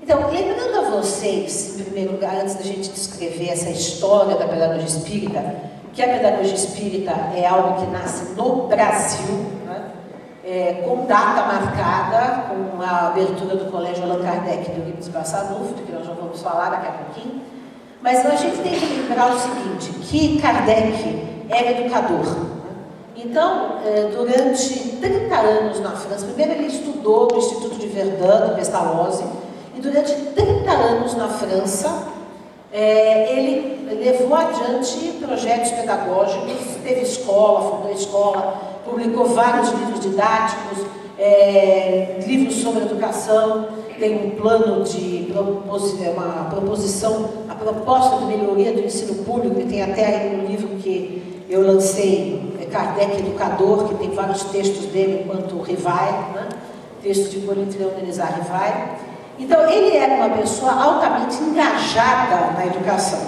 Então, lembrando a vocês, em primeiro lugar, antes da gente descrever essa história da pedagogia espírita, que a pedagogia espírita é algo que nasce no Brasil, né? Com data marcada, com a abertura do Colégio Allan Kardec do Livro Barçanufo, que nós já vamos falar daqui a pouquinho. Mas a gente tem que lembrar o seguinte, que Kardec era educador. Né? Então, durante 30 anos na França, primeiro ele estudou no Instituto de Verdun, Pestalozzi, e durante 30 anos na França, ele levou adiante projetos pedagógicos, teve escola, fundou escola, publicou vários livros didáticos, livros sobre educação, tem um plano de uma proposição, a proposta de melhoria do ensino público, e tem até aí um livro que eu lancei, Kardec Educador, que tem vários textos dele enquanto Rivail, né? Texto de Hipólito Leonelizar Rivail. Então, ele era uma pessoa altamente engajada na educação.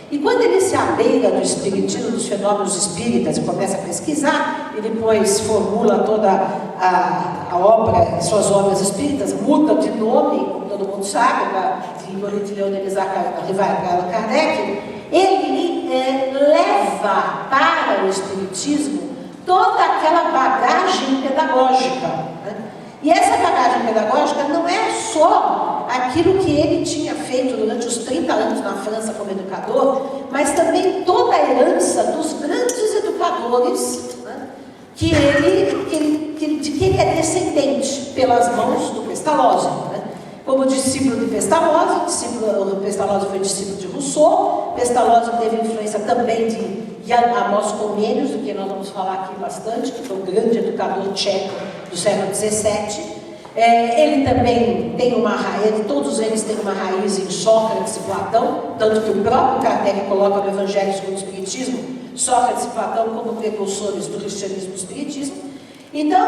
E quando ele se abeira do espiritismo, dos fenômenos espíritas, e começa a pesquisar, e depois formula toda a obra, suas obras espíritas, muda de nome, como todo mundo sabe, de Hipólito Leonelizar Rivail para Allan Kardec, ele leva para o espiritismo toda aquela bagagem pedagógica, né? E essa bagagem pedagógica não é só aquilo que ele tinha feito durante os 30 anos na França como educador, mas também toda a herança dos grandes educadores, né, de que ele é descendente pelas mãos do Pestalozzi. Né? Como discípulo de Pestalozzi, o Pestalozzi foi discípulo de Rousseau, Pestalozzi teve influência também de Jan Amos Comenius, do que nós vamos falar aqui bastante, que foi um grande educador tcheco do século XVII. Ele também tem uma raiz, todos eles têm uma raiz em Sócrates e Platão, tanto que o próprio Kardec coloca no Evangelho segundo o Espiritismo, Sócrates e Platão como precursores do cristianismo e do espiritismo. Então,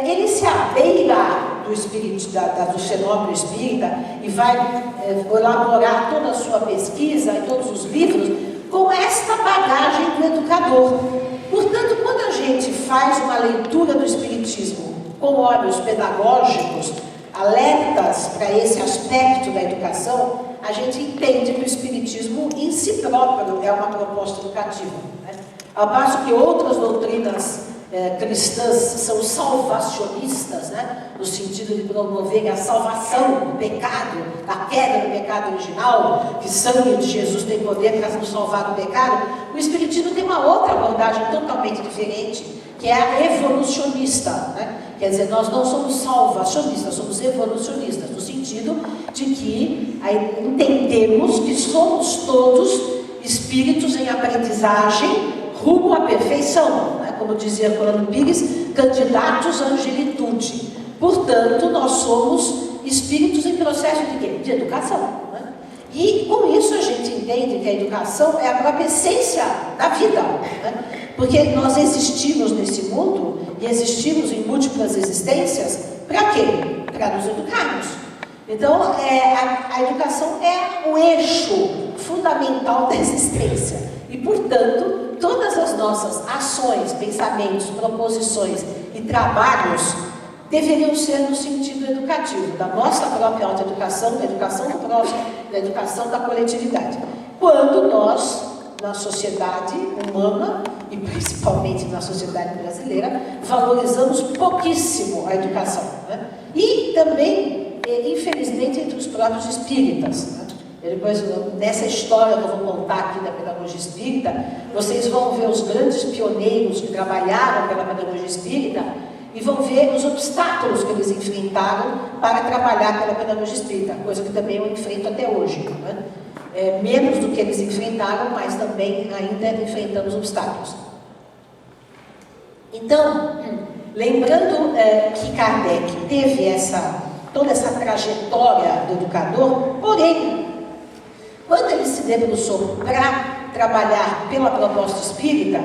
ele se abeira do fenômeno espírita e vai elaborar toda a sua pesquisa e todos os livros com esta bagagem do educador. Portanto, quando a gente faz uma leitura do espiritismo com olhos pedagógicos, alertas para esse aspecto da educação, a gente entende que o espiritismo em si próprio é uma proposta educativa. Né? Ao passo que outras doutrinas cristãs são salvacionistas, né? No sentido de promover a salvação do pecado, da queda do pecado original, que o sangue de Jesus tem poder para nos salvar do pecado. O espiritismo tem uma outra abordagem totalmente diferente, que é a evolucionista, né? Quer dizer, nós não somos salvacionistas, somos evolucionistas, no sentido de que entendemos que somos todos espíritos em aprendizagem rumo à perfeição, né? Como dizia Colano Pires, candidatos à angelitude. Portanto, nós somos espíritos em processo de quê? De educação. Né? E com isso a gente entende que a educação é a própria essência da vida. Né? Porque nós existimos nesse mundo e existimos em múltiplas existências, para quê? Para nos educarmos. Então, a educação é o eixo fundamental da existência. E, portanto, todas as nossas ações, pensamentos, proposições e trabalhos deveriam ser no sentido educativo, da nossa própria autoeducação, da educação do próximo, da educação da coletividade. Quando nós, na sociedade humana, e principalmente na sociedade brasileira, valorizamos pouquíssimo a educação. Né? E também, infelizmente, entre os próprios espíritas. Né? E depois, nessa história que eu vou contar aqui da pedagogia espírita, vocês vão ver os grandes pioneiros que trabalharam pela pedagogia espírita e vão ver os obstáculos que eles enfrentaram para trabalhar pela pedagogia espírita, coisa que também eu enfrento até hoje. Né? Menos do que eles enfrentaram, mas também ainda enfrentamos obstáculos. Então, lembrando que Kardec teve toda essa trajetória do educador, porém, quando ele se debruçou para trabalhar pela proposta espírita,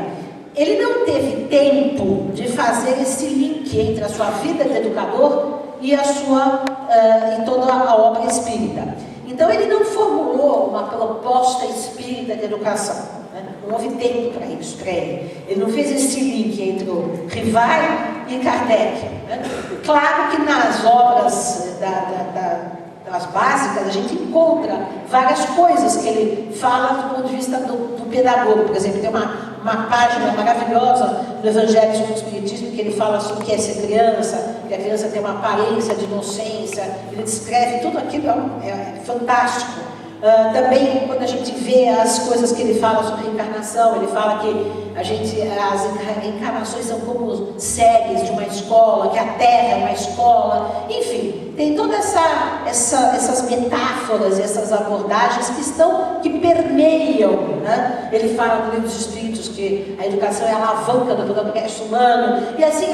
ele não teve tempo de fazer esse link entre a sua vida de educador e e toda a obra espírita. Então, ele não formulou uma proposta espírita de educação. Né? Não houve tempo para isso, para ele. Ele não fez esse link entre o Rivail e Kardec. Né? Claro que nas obras das básicas, a gente encontra várias coisas que ele fala do ponto de vista do pedagogo. Por exemplo, tem uma página maravilhosa do Evangelho segundo o Espiritismo que ele fala sobre o que é ser criança, que a criança tem uma aparência de inocência, ele descreve tudo aquilo, é fantástico. Também, quando a gente vê as coisas que ele fala sobre reencarnação, ele fala que as reencarnações são como séries de uma escola, que a Terra é uma escola, enfim, tem todas essas metáforas, essas abordagens que permeiam, né? Ele fala no Livro dos Espíritos que a educação é a alavanca do progresso humano, e assim,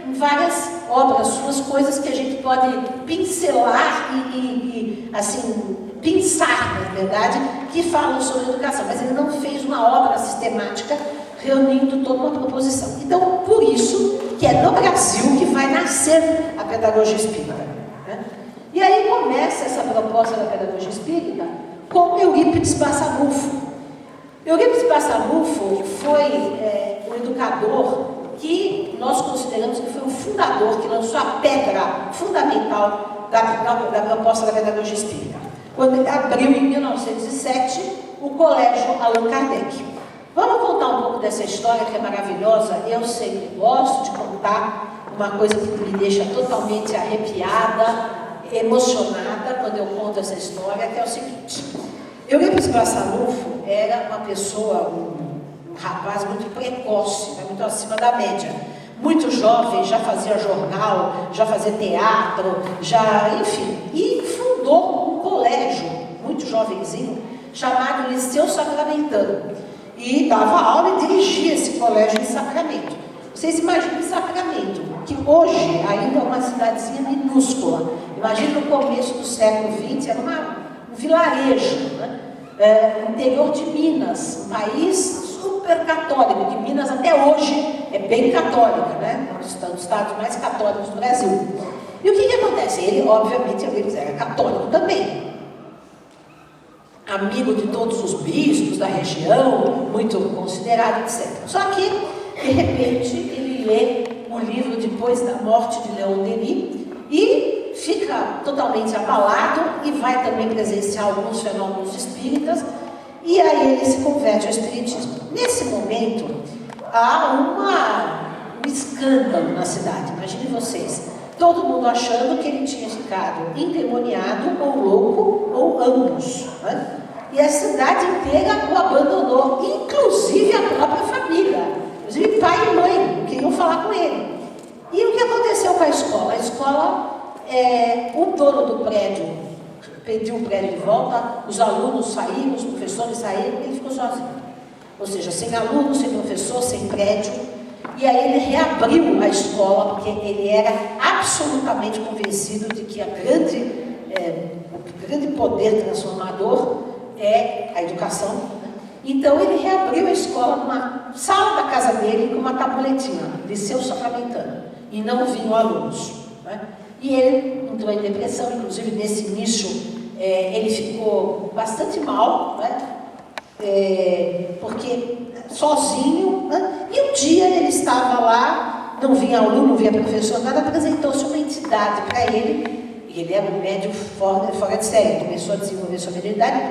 em várias obras suas, coisas que a gente pode pincelar e assim, pensar, na verdade, que falam sobre educação, mas ele não fez uma obra sistemática reunindo toda uma proposição. Então, por isso que é no Brasil que vai nascer a pedagogia espírita, né? E aí começa essa proposta da pedagogia espírita com Eurípides Barçanufo. Eurípides Barçanufo foi um educador que nós consideramos que foi o fundador, que lançou a pedra fundamental da proposta da pedagogia espírita, quando ele abriu em 1907 o Colégio Allan Kardec. Vamos contar um pouco dessa história que é maravilhosa. Eu sempre gosto de contar uma coisa que me deixa totalmente arrepiada, emocionada quando eu conto essa história, que é o seguinte: Eurípides Barçanufo era uma pessoa, um rapaz muito precoce, né, muito acima da média, muito jovem, já fazia jornal, já fazia teatro, enfim, e fundou um colégio, muito jovenzinho, chamado Liceu Sacramentano, e dava aula e dirigia esse colégio em Sacramento. Vocês imaginem Sacramento, que hoje ainda é uma cidadezinha minúscula. Imagina no começo do século XX, era um vilarejo, né? Interior de Minas, um país super católico, que Minas até hoje é bem católica, né? Um dos estados mais católicos do Brasil. E o que acontece? Ele, obviamente, era católico também, amigo de todos os bispos da região, muito considerado, etc. Só que, de repente, ele lê o livro Depois da Morte de Leon Denis e fica totalmente abalado e vai também presenciar alguns fenômenos espíritas, e aí ele se converte ao espiritismo. Nesse momento, há um escândalo na cidade. Imaginem vocês, todo mundo achando que ele tinha ficado endemoniado ou louco, ou ambos, né? E a cidade inteira o abandonou, inclusive a própria família, inclusive pai e mãe, não queriam falar com ele. E o que aconteceu com a escola? A escola, o dono do prédio pediu o prédio de volta, os alunos saíram, os professores saíram, e ele ficou sozinho. Ou seja, sem aluno, sem professor, sem prédio. E aí ele reabriu a escola, porque ele era absolutamente convencido de que o grande poder transformador é a educação. Então ele reabriu a escola numa sala da casa dele com uma tabuletinha, Liceu Sacramentano, e não vinham alunos, né? E ele entrou em depressão, inclusive nesse início ele ficou bastante mal, né? Porque sozinho, né? E um dia ele estava lá, não vinha aluno, não vinha professor, nada, apresentou-se uma entidade para ele, e ele era um médium fora de série, começou a desenvolver sua mediunidade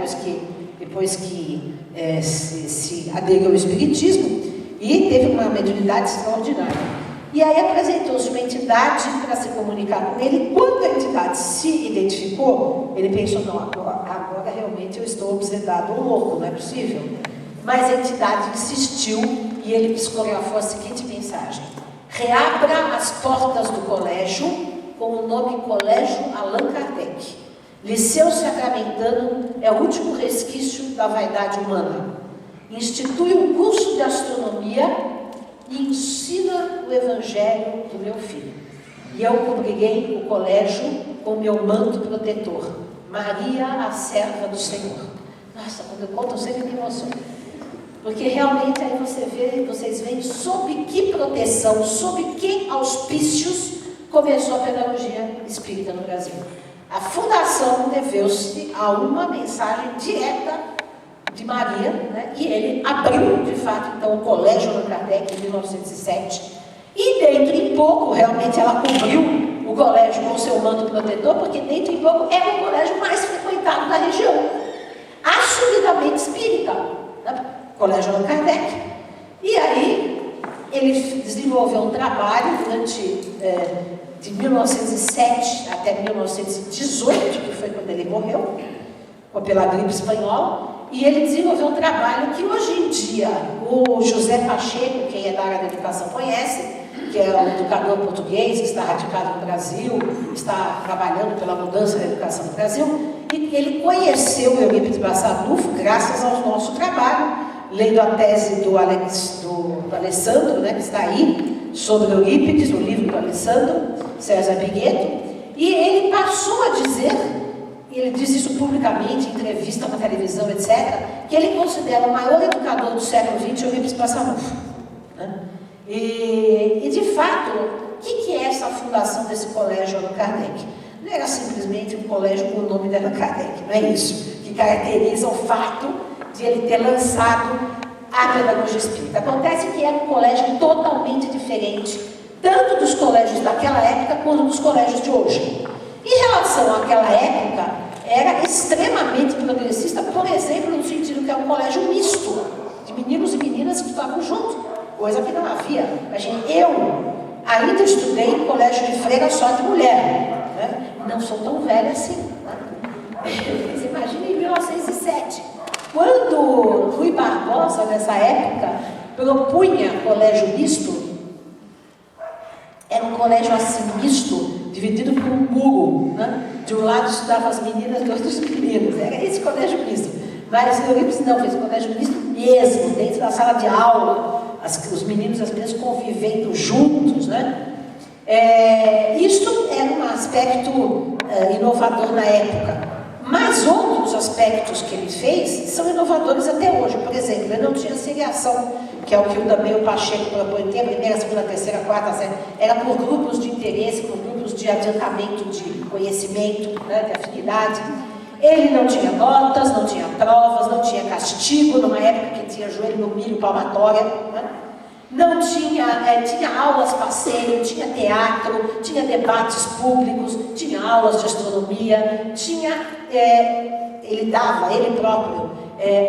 depois que se aderiu ao espiritismo, e teve uma mediunidade extraordinária. E aí apresentou-se uma entidade para se comunicar com ele. Quando a entidade se identificou, ele pensou: não, agora realmente eu estou obsedado ou louco, não é possível. Mas a entidade insistiu e ele psicografou a seguinte mensagem: reabra as portas do colégio com o nome Colégio Allan Kardec. Liceu Sacramentano é o último resquício da vaidade humana. Institui um curso de astronomia e ensina o Evangelho do meu filho. E eu cobrirei o colégio com meu manto protetor. Maria, a serva do Senhor. Nossa, quando eu conto, eu sempre me emociono. Porque realmente aí vocês veem sob que proteção, sob que auspícios começou a pedagogia espírita no Brasil. A fundação deveu-se a uma mensagem direta de Maria, né? E ele abriu, de fato, então, o Colégio Allan Kardec em 1907, e dentro em pouco, realmente, ela cobriu o colégio com seu manto protetor, porque dentro em pouco era o colégio mais frequentado da região, assumidamente espírita, né? Colégio Allan Kardec. E aí ele desenvolveu um trabalho durante de 1907 até 1918, que foi quando ele morreu, pela gripe espanhola, e ele desenvolveu um trabalho que hoje em dia o José Pacheco, quem é da área da educação conhece, que é um educador português, que está radicado no Brasil, está trabalhando pela mudança da educação no Brasil, e ele conheceu o Eurípides Barçanufo graças ao nosso trabalho, lendo a tese do Alessandro, né, que está aí, sobre Eurípides, o livro do Alessandro César Piguetto, e ele passou a dizer, ele diz isso publicamente, em entrevista na televisão, etc., que ele considera o maior educador do século XX Eurípides Barçanufo, né? E de fato, o que é essa fundação desse colégio Allan Kardec? Não era simplesmente um colégio com o nome de Allan Kardec, não é isso que caracteriza o fato de ele ter lançado a pedagogia espírita. Acontece que era um colégio totalmente diferente, tanto dos colégios daquela época quanto dos colégios de hoje. Em relação àquela época, era extremamente progressista, por exemplo, no sentido que era um colégio misto, de meninos e meninas que estavam juntos, coisa que não havia. Imagina, eu ainda estudei em colégio de freira só de mulher, né? Não sou tão velha assim, né? Você imagina em 1907, quando Rui Barbosa, nessa época, propunha colégio misto, era um colégio assim misto, dividido por um muro, né? De um lado estudavam as meninas, do outro os meninos. Era esse colégio misto. Mas o Eurípides não fez colégio misto mesmo, dentro da sala de aula, os meninos e as meninas convivendo juntos, né? Isso era um aspecto inovador na época. Mas outros aspectos que ele fez são inovadores até hoje. Por exemplo, ele não tinha seriação, que é o que o Pacheco propõe, tem a primeira, segunda, terceira, quarta, série. Era por grupos de interesse, por grupos de adiantamento de conhecimento, né, de afinidade. Ele não tinha notas, não tinha provas, não tinha castigo, numa época que tinha joelho no milho, palmatória, né? Não tinha, tinha aulas passeio, tinha teatro, tinha debates públicos, tinha aulas de astronomia, tinha, ele dava, ele próprio,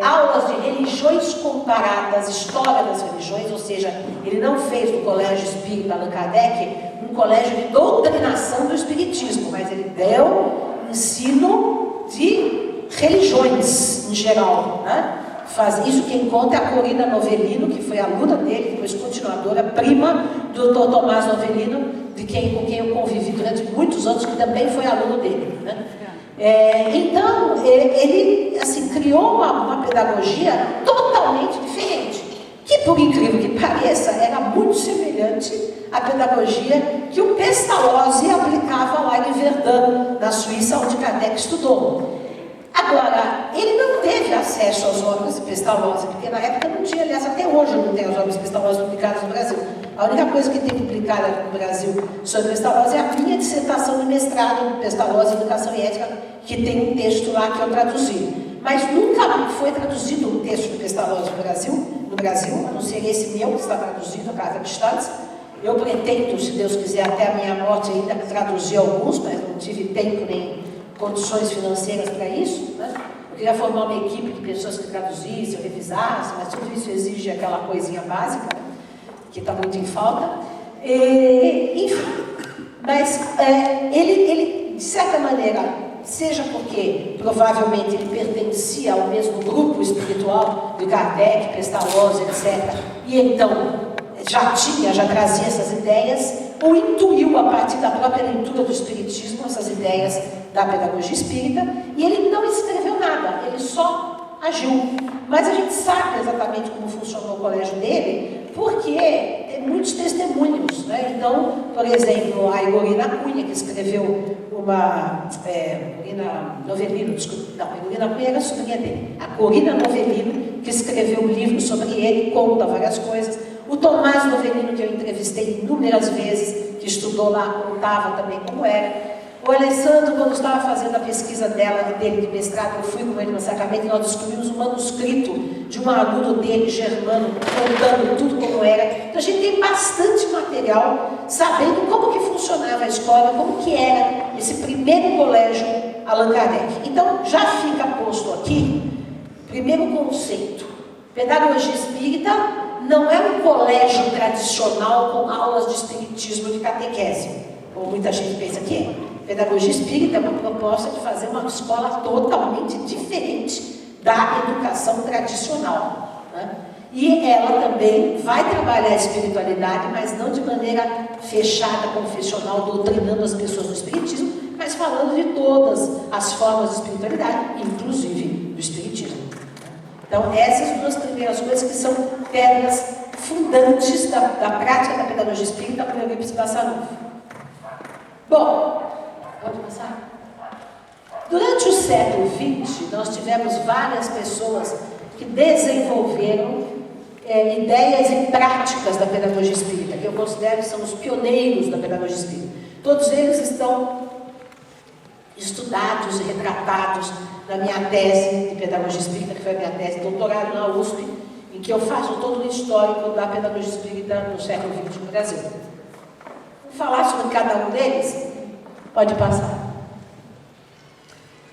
aulas de religiões comparadas, história das religiões, ou seja, ele não fez do Colégio Espírita Allan Kardec um colégio de doutrinação do espiritismo, mas ele deu ensino de religiões em geral, né? Isso quem conta é a Corina Novellino, que foi aluna dele, depois continuadora, prima do Dr. Tomás Novellino, com quem eu convivi durante muitos anos, que também foi aluno dele, né? Então, ele assim, criou uma pedagogia totalmente diferente, que, por incrível que pareça, era muito semelhante à pedagogia que o Pestalozzi aplicava lá em Verdun, na Suíça, onde Kardec estudou. Agora, ele não teve acesso às obras de Pestalozzi, porque na época não tinha, aliás, até hoje não tem as obras de Pestalozzi publicadas no Brasil. A única coisa que tem publicada no Brasil sobre Pestalozzi é a minha dissertação de mestrado de Pestalozzi, Educação e Ética, que tem um texto lá que eu traduzi. Mas nunca foi traduzido um texto de Pestalozzi no Brasil, a não ser esse meu, que está traduzido, a Carta de Estados. Eu pretendo, se Deus quiser, até a minha morte ainda traduzir alguns, mas não tive tempo nem condições financeiras para isso, né? Eu queria formar uma equipe de pessoas que traduzissem, revisassem, mas tudo isso exige aquela coisinha básica, que está muito em falta. Enfim, mas ele, de certa maneira, seja porque provavelmente ele pertencia ao mesmo grupo espiritual de Kardec, Pestalozzi, etc., e então já trazia essas ideias, ou intuiu a partir da própria leitura do Espiritismo essas ideias da pedagogia espírita, e ele não escreveu nada, ele só agiu. Mas a gente sabe exatamente como funcionou o colégio dele, porque tem muitos testemunhos, né? Então, por exemplo, a Igorina Cunha, que escreveu Igorina Novellino, desculpa, não, a Igorina Cunha era a sobrinha dele. A Corina Novellino, que escreveu um livro sobre ele, conta várias coisas. O Tomás Novellino, que eu entrevistei inúmeras vezes, que estudou lá, contava também como era. O Alessandro, quando estava fazendo a pesquisa dele de mestrado, eu fui com ele no Sacramento, e nós descobrimos um manuscrito de um aluno dele, Germano, contando tudo como era. Então a gente tem bastante material sabendo como que funciona funcionava a escola, como que era esse primeiro colégio Allan Kardec. Então, já fica posto aqui, primeiro conceito, pedagogia espírita não é um colégio tradicional com aulas de espiritismo e de catequese, como muita gente pensa que é. Pedagogia espírita é uma proposta de fazer uma escola totalmente diferente da educação tradicional, né? E ela também vai trabalhar a espiritualidade, mas não de maneira fechada, confessional, doutrinando as pessoas no espiritismo, mas falando de todas as formas de espiritualidade, inclusive do espiritismo. Então, essas duas primeiras coisas que são pedras fundantes da prática da pedagogia espírita por Eurípides Bassanufo. Bom, pode passar? Durante o século XX, nós tivemos várias pessoas que desenvolveram ideias e práticas da pedagogia espírita, que eu considero que são os pioneiros da pedagogia espírita. Todos eles estão estudados e retratados na minha tese de pedagogia espírita, que foi a minha tese de doutorado na USP, em que eu faço todo o histórico da pedagogia espírita no século XX no Brasil. Vou falar sobre cada um deles. Pode passar.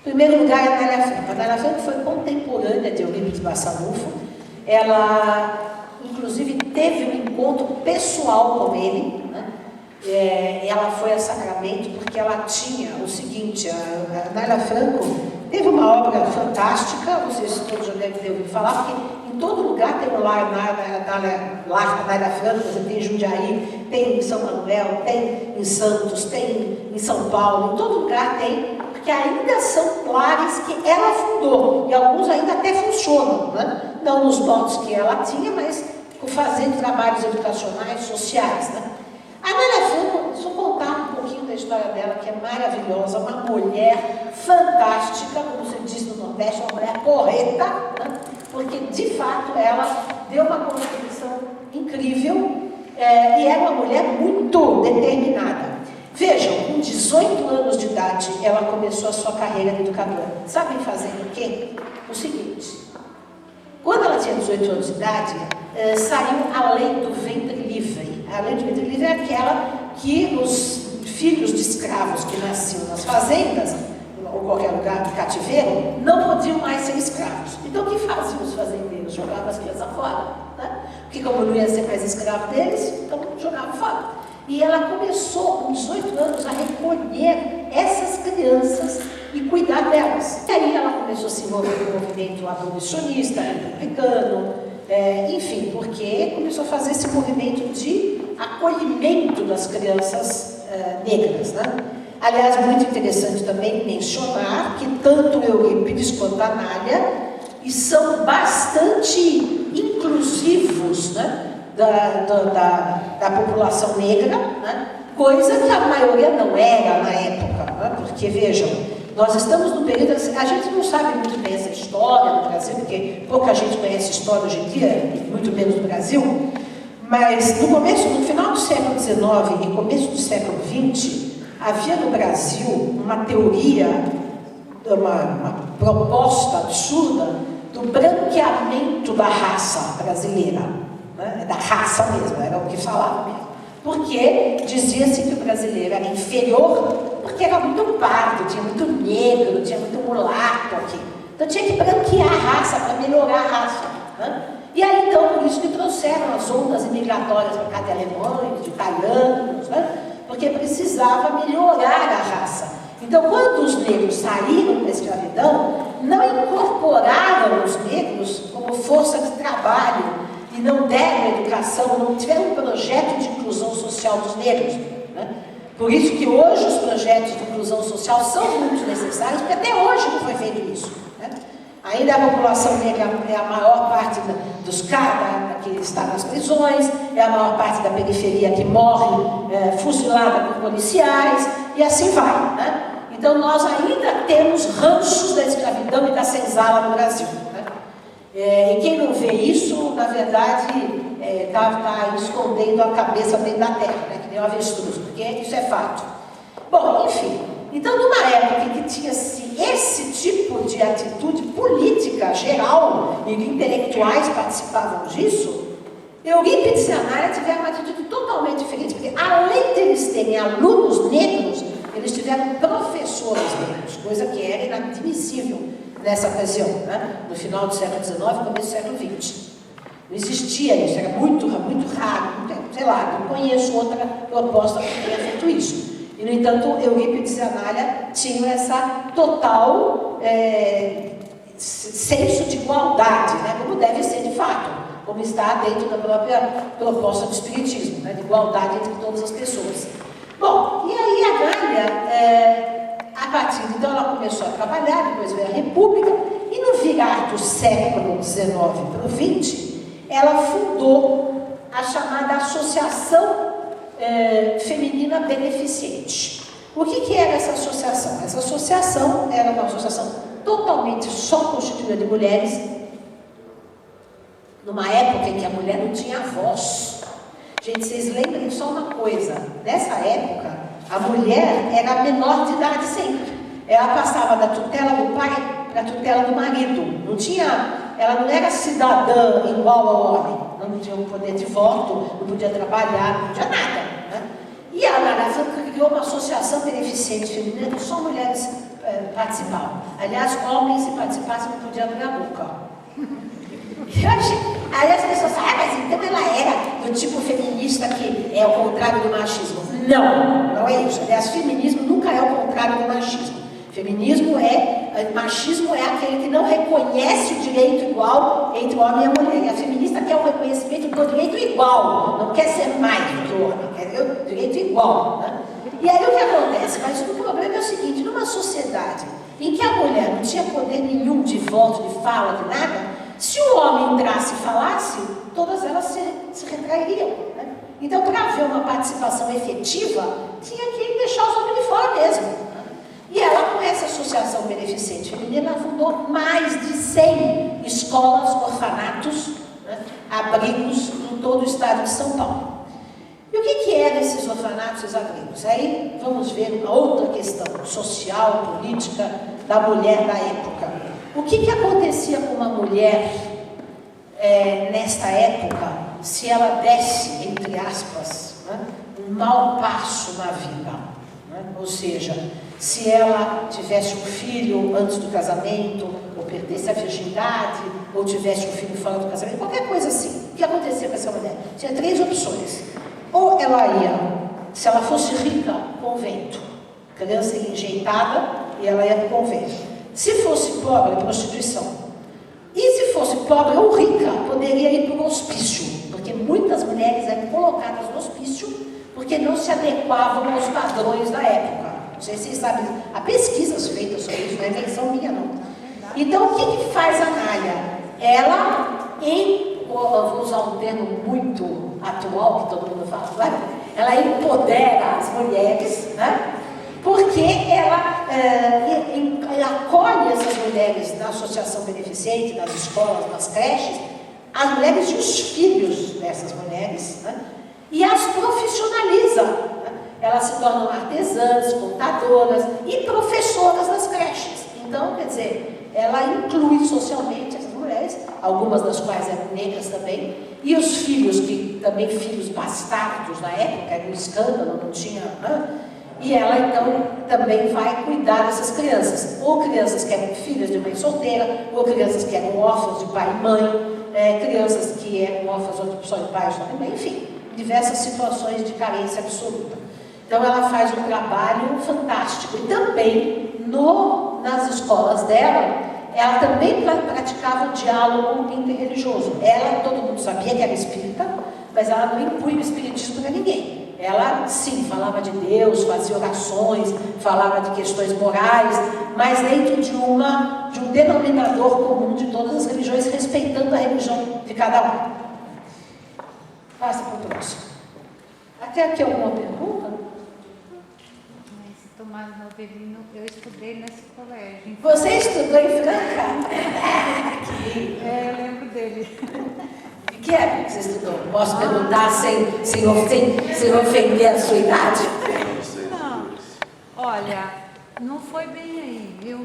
Em primeiro lugar, a Anália Franco. A Anália Franco foi contemporânea de Eurípides Bassanufo. Ela, inclusive, teve um encontro pessoal com ele, né? Ela foi a Sacramento porque ela tinha o seguinte, a Anália Franco teve uma obra fantástica, vocês todos já devem ter ouvido falar, porque em todo lugar tem um lar da Anália Franco, tem em Jundiaí, tem em São Manuel, tem em Santos, tem em São Paulo, em todo lugar tem, porque ainda são lares que ela fundou, e alguns ainda até funcionam, né? Não nos modos que ela tinha, mas fazendo trabalhos educacionais, sociais, né? A Anália Franco, deixa eu contar um pouquinho da história dela, que é maravilhosa, uma mulher fantástica, como se diz no Nordeste, uma mulher correta, né? Porque de fato ela deu uma contribuição incrível e era uma mulher muito determinada. Vejam, com 18 anos de idade, ela começou a sua carreira de educadora. Sabem fazer o quê? O seguinte, quando ela tinha 18 anos de idade, saiu a lei do ventre livre. A lei do ventre livre é aquela que os filhos de escravos que nasciam nas fazendas, ou qualquer lugar de cativeiro, não podiam mais ser escravos. Então, o que faziam os fazendeiros? Jogavam as crianças fora, né? Porque como não ia ser mais escravo deles, então jogavam fora. E ela começou, com 18 anos, a recolher essas crianças e cuidar delas. E aí ela começou a se envolver com o movimento abolicionista, republicano, enfim, porque começou a fazer esse movimento de acolhimento das crianças negras, né? Aliás, muito interessante também mencionar que tanto Eurípides quanto a Anália são bastante inclusivos, né, da população negra, né, coisa que a maioria não era na época, né, porque, vejam, nós estamos no período, a gente não sabe muito bem essa história no Brasil, porque pouca gente conhece história hoje em dia, muito menos no Brasil, mas no final do século XIX e começo do século XX, havia no Brasil uma teoria, uma proposta absurda do branqueamento da raça brasileira, né? Da raça mesmo, era o que falava mesmo. Porque dizia-se que o brasileiro era inferior, porque era muito pardo, tinha muito negro, tinha muito mulato aqui. Então tinha que branquear a raça para melhorar a raça, né? E aí então, por isso que trouxeram as ondas imigratórias para cá de alemães, de italianos, né? Porque precisava melhorar a raça. Então, quando os negros saíram da escravidão, não incorporaram os negros como força de trabalho e não deram educação, não tiveram um projeto de inclusão social dos negros, né? Por isso que hoje os projetos de inclusão social são muito necessários, porque até hoje não foi feito isso, né? Ainda a população negra é a maior parte dos caras que está nas prisões, é a maior parte da periferia que morre fuzilada por policiais, e assim vai, né? Então nós ainda temos ranchos da escravidão e da senzala no Brasil, né? E quem não vê isso, na verdade, está escondendo a cabeça dentro da terra, né? Que nem o avestruz, porque isso é fato. Bom, enfim. Então, numa época em que tinha-se esse tipo de atitude política geral e que intelectuais participavam disso, Eurípides e Anália tiveram uma atitude totalmente diferente, porque além de eles terem alunos negros, eles tiveram professores negros, coisa que era inadmissível nessa ocasião, né? No final do século XIX, começo do século XX. Não existia isso, era muito raro, sei lá, não conheço outra proposta que tenha feito isso. E, no entanto, Eurípides e Anália tinham essa total senso de igualdade, né? Como deve ser de fato, como está dentro da própria proposta do Espiritismo, né? De igualdade entre todas as pessoas. Bom, e aí a Anália, a partir de então, ela começou a trabalhar, depois veio a República, e no virar do século XIX para o XX, ela fundou a chamada Associação Feminina Beneficente. O que era essa associação? Essa associação era uma associação totalmente só constituída de mulheres, numa época em que a mulher não tinha voz. Gente, vocês lembrem só uma coisa, nessa época, a mulher era menor de idade sempre. Ela passava da tutela do pai para a tutela do marido. Não tinha, ela não era cidadã igual ao homem. Não tinha o poder de voto, não podia trabalhar, não podia nada, né? E a Anália criou uma associação beneficente feminina que só mulheres participavam. Aliás, homens, se participassem, não podiam abrir a boca. Aí as pessoas falam, mas então ela era do tipo feminista que é o contrário do machismo. Não é isso. Aliás, feminismo nunca é o contrário do machismo. Machismo é aquele que não reconhece o direito igual entre o homem e a mulher. E a feminista quer o reconhecimento do direito igual, não quer ser mais do que o homem, quer o direito igual, né? E aí o que acontece? Mas o problema é o seguinte, numa sociedade em que a mulher não tinha poder nenhum de voto, de fala, de nada, se o homem entrasse e falasse, todas elas se retrairiam, né? Então, para haver uma participação efetiva, tinha que deixar os homens de fora mesmo. E ela, com essa associação beneficente feminina, fundou mais de 100 escolas, orfanatos, né, abrigos em todo o estado de São Paulo. E o que eram esses orfanatos e esses abrigos? Aí vamos ver uma outra questão social, política, da mulher da época. O que acontecia com uma mulher nesta época se ela desse, entre aspas, né, um mau passo na vida? Né? Ou seja, se ela tivesse um filho antes do casamento, ou perdesse a virgindade, ou tivesse um filho fora do casamento, qualquer coisa assim. O que acontecia com essa mulher? Tinha 3 opções. Ou ela ia, se ela fosse rica, convento. Criança enjeitada, e ela ia para o convento. Se fosse pobre, prostituição. E se fosse pobre ou rica, poderia ir para o hospício. Porque muitas mulheres eram colocadas no hospício porque não se adequavam aos padrões da época. Não sei se vocês sabem, há pesquisas feitas sobre isso, não é invenção minha, não. Então, o que faz a Anália? Ela, vou usar um termo muito atual, que todo mundo fala, claro, ela empodera as mulheres, né? Porque ela acolhe essas mulheres na associação beneficente, nas escolas, nas creches, as mulheres e os filhos dessas mulheres, né? E as profissionaliza. Elas se tornam artesãs, contadoras e professoras das creches. Então, quer dizer, ela inclui socialmente essas mulheres, algumas das quais eram negras também, e os filhos, que também filhos bastardos na época, era um escândalo, não tinha... E ela, então, também vai cuidar dessas crianças. Ou crianças que eram filhas de mãe solteira, ou crianças que eram órfãos de pai e mãe, crianças que eram órfãos só de pai e só de mãe, enfim, diversas situações de carência absoluta. Então, ela faz um trabalho fantástico. E também, nas escolas dela, ela também praticava o diálogo interreligioso. Ela, todo mundo sabia que era espírita, mas ela não impunha o espiritismo para ninguém. Ela, sim, falava de Deus, fazia orações, falava de questões morais, mas dentro de um denominador comum de todas as religiões, respeitando a religião de cada um. Passa para o próximo. Até aqui alguma pergunta? Tomás Novelino, eu estudei nesse colégio. Você estudou em Franca? Eu lembro dele. De que época que você estudou? Posso perguntar sem ofender a sua idade? Não, olha, não foi bem aí, viu?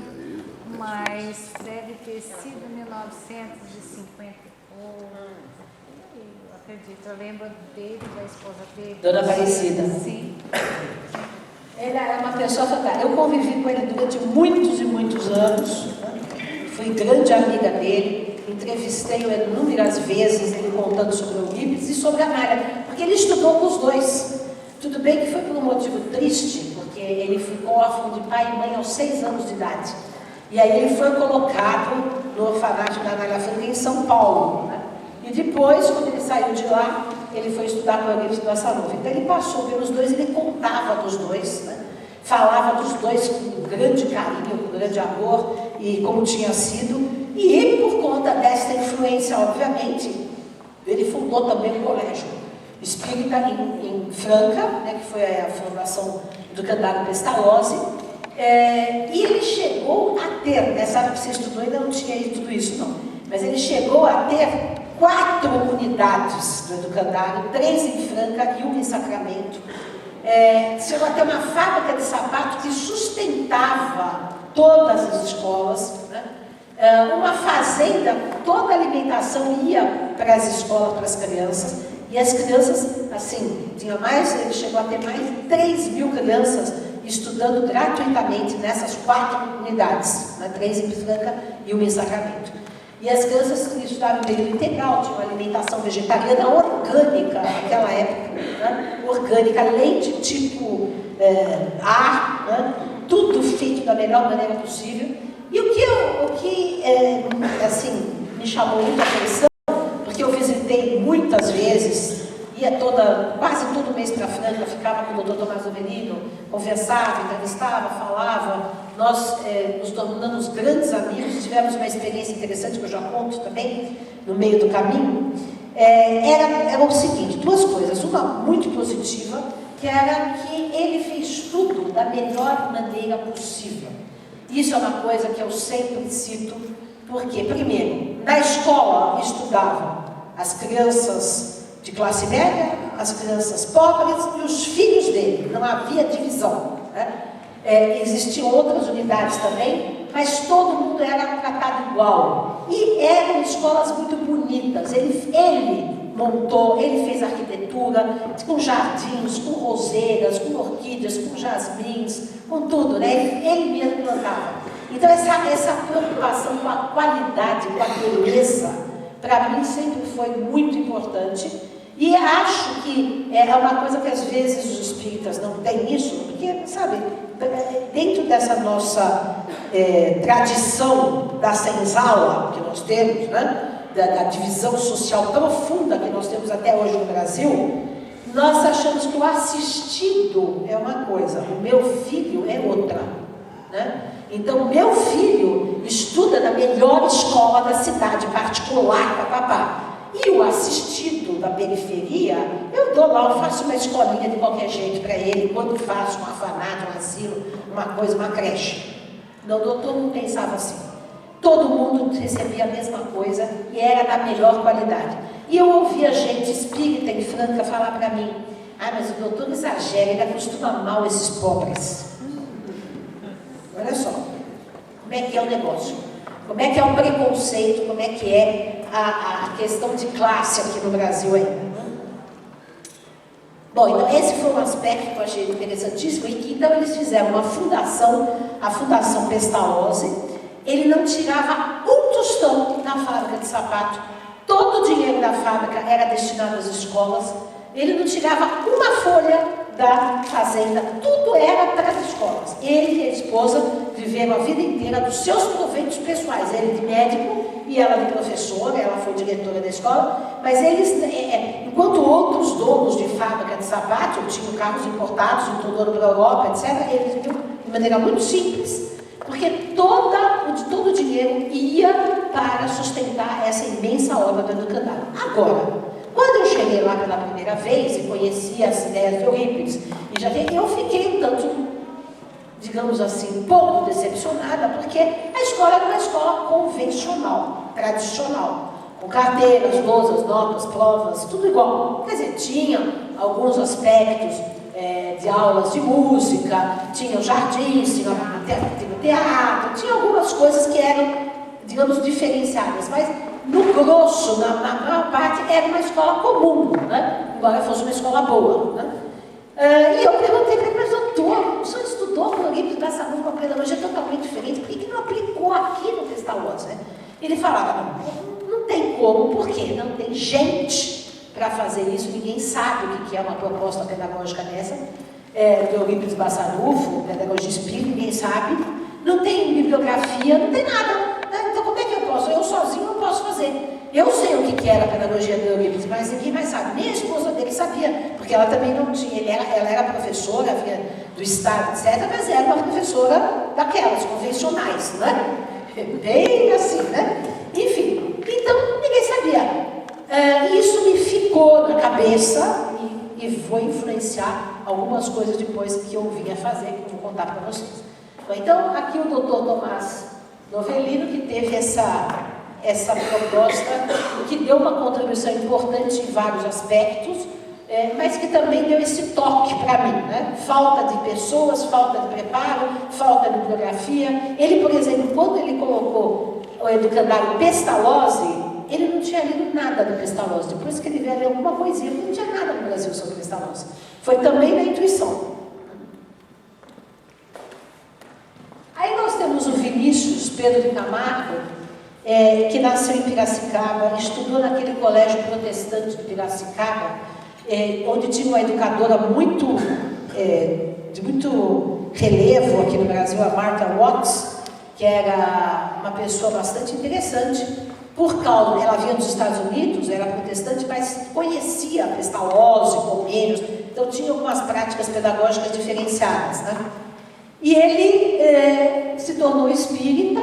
Mas deve ter sido 1950 e pouco. acredito. Eu lembro dele, da esposa dele. Dona Aparecida. Sim. Ele é uma pessoa fantástica. Eu convivi com ele durante muitos e muitos anos, né? Fui grande amiga dele, entrevistei ele inúmeras vezes, ele contando sobre o Eurípides e sobre a Nália, porque ele estudou com os dois. Tudo bem que foi por um motivo triste, porque ele ficou órfão de pai e mãe aos 6 anos de idade. E aí ele foi colocado no orfanato da Anália Franco em São Paulo, né? E depois, quando ele saiu de lá, ele foi estudar com o Eurípides do Assanova. Então ele passou pelos dois, ele contava dos dois, né? Falava dos dois com grande carinho, com grande amor, e como tinha sido. E por conta desta influência, obviamente, ele fundou também um colégio espírita em Franca, né, que foi a fundação do Candário Pestalozzi. E ele chegou a ter, nessa época que você estudou ainda não tinha tudo isso não, mas ele chegou a ter 4 unidades do Educandário, 3 em Franca e 1 em Sacramento. Chegou a ter uma fábrica de sapato que sustentava todas as escolas, né? Uma fazenda, toda a alimentação ia para as escolas, para as crianças, e as crianças, assim, ele chegou a ter mais de 3.000 crianças estudando gratuitamente nessas 4 unidades, né? 3 em Franca e 1 em Sacramento. E as crianças estudavam em período integral, tinham uma alimentação vegetariana orgânica naquela época, né? Orgânica, leite tipo A, né? Tudo feito da melhor maneira possível. E o que assim, me chamou muita atenção, porque eu visitei muitas vezes, ia quase todo mês para Franca, ficava com o doutor Tomás Ovelino, conversava, entrevistava, falava. Nós nos tornamos grandes amigos, tivemos uma experiência interessante que eu já conto também, no meio do caminho. Era o seguinte, 2 coisas, uma muito positiva, que era que ele fez tudo da melhor maneira possível. Isso é uma coisa que eu sempre cito, porque, primeiro, na escola estudavam as crianças de classe média, as crianças pobres e os filhos dele, não havia divisão, né? Existiam outras unidades também, mas todo mundo era tratado igual. E eram escolas muito bonitas. Ele montou, ele fez arquitetura, com jardins, com roseiras, com orquídeas, com jasmins, com tudo, né? Ele mesmo plantava. Então essa preocupação com a qualidade, com a beleza, para mim sempre foi muito importante. E acho que é uma coisa que às vezes os espíritas não têm isso, porque, sabe, dentro dessa nossa tradição da senzala que nós temos, né, da divisão social profunda que nós temos até hoje no Brasil, nós achamos que o assistido é uma coisa, o meu filho é outra, né? Então, meu filho estuda na melhor escola da cidade, particular, papapá. E o assistido da periferia, eu dou lá, eu faço uma escolinha de qualquer jeito para ele, quando faço um orfanato, um asilo, uma coisa, uma creche. Não, o doutor não pensava assim. Todo mundo recebia a mesma coisa e era da melhor qualidade. E eu ouvia gente espírita em Franca falar para mim, mas o doutor exagera, ele acostuma mal esses pobres. Olha só, como é que é o negócio? Como é que é o preconceito, como é que é a questão de classe aqui no Brasil ainda. Bom, então esse foi um aspecto que eu achei interessantíssimo, e que então eles fizeram uma fundação, a Fundação Pestalozzi. Ele não tirava um tostão na fábrica de sapato, todo o dinheiro da fábrica era destinado às escolas, ele não tirava uma folha da fazenda, tudo era para as escolas. Ele e a esposa viveram a vida inteira dos seus proveitos pessoais, ele de médico e ela de professora, ela foi diretora da escola, mas eles, enquanto outros donos de fábrica de sapato tinham carros importados, todo para a Europa, etc., eles viviam de maneira muito simples, porque todo o dinheiro ia para sustentar essa imensa obra do Educandário. Agora, quando eu cheguei lá pela primeira vez e conheci as ideias de Eurípides, eu fiquei um tanto, digamos assim, um pouco decepcionada, porque a escola era uma escola convencional, tradicional, com carteiras, lousas, notas, provas, tudo igual. Quer dizer, tinha alguns aspectos de aulas de música, tinha jardins, tinha teatro, tinha algumas coisas que eram, digamos, diferenciadas, mas no grosso, na maior parte, era uma escola comum, né? Embora fosse uma escola boa. Né? E eu perguntei para ele, mas doutor, o senhor estudou com o livro dessa com uma pedagogia totalmente diferente, por que não aplicou aqui no Pestalozzi? Né? Ele falava, não tem como, por quê? Não tem gente para fazer isso, ninguém sabe o que é uma proposta pedagógica dessa, do Eurípides Bassanufo, pedagogia espírita, ninguém sabe, não tem bibliografia, não tem nada. Então como é que eu posso? Eu sozinho não posso fazer. Eu sei o que era a pedagogia do Eurípides, mas ninguém mais sabe. Nem a esposa dele sabia, porque ela também não tinha, ela era professora do Estado, etc., mas era uma professora daquelas, convencionais, né? Bem assim, né? Enfim, então ninguém sabia. Isso me ficou na cabeça e foi influenciar algumas coisas depois que eu vinha fazer, que eu vou contar para vocês. Então, aqui o doutor Tomás Novellino, que teve essa proposta, que deu uma contribuição importante em vários aspectos, mas que também deu esse toque para mim, né? Falta de pessoas, falta de preparo, falta de bibliografia. Ele, por exemplo, quando ele colocou o educandário Pestalozzi, ele não tinha lido nada do Pestalozzi. Depois que ele veio ler alguma coisinha, não tinha nada no Brasil sobre Pestalozzi. Foi também na intuição. Aí nós temos o Vinícius Pedro de Camargo, que nasceu em Piracicaba, estudou naquele colégio protestante de Piracicaba, onde tinha uma educadora de muito relevo aqui no Brasil, a Martha Watts, que era uma pessoa bastante interessante, ela vinha dos Estados Unidos, era protestante, mas conhecia Pestalozzi, Comênios, então tinha algumas práticas pedagógicas diferenciadas, né? E ele se tornou espírita,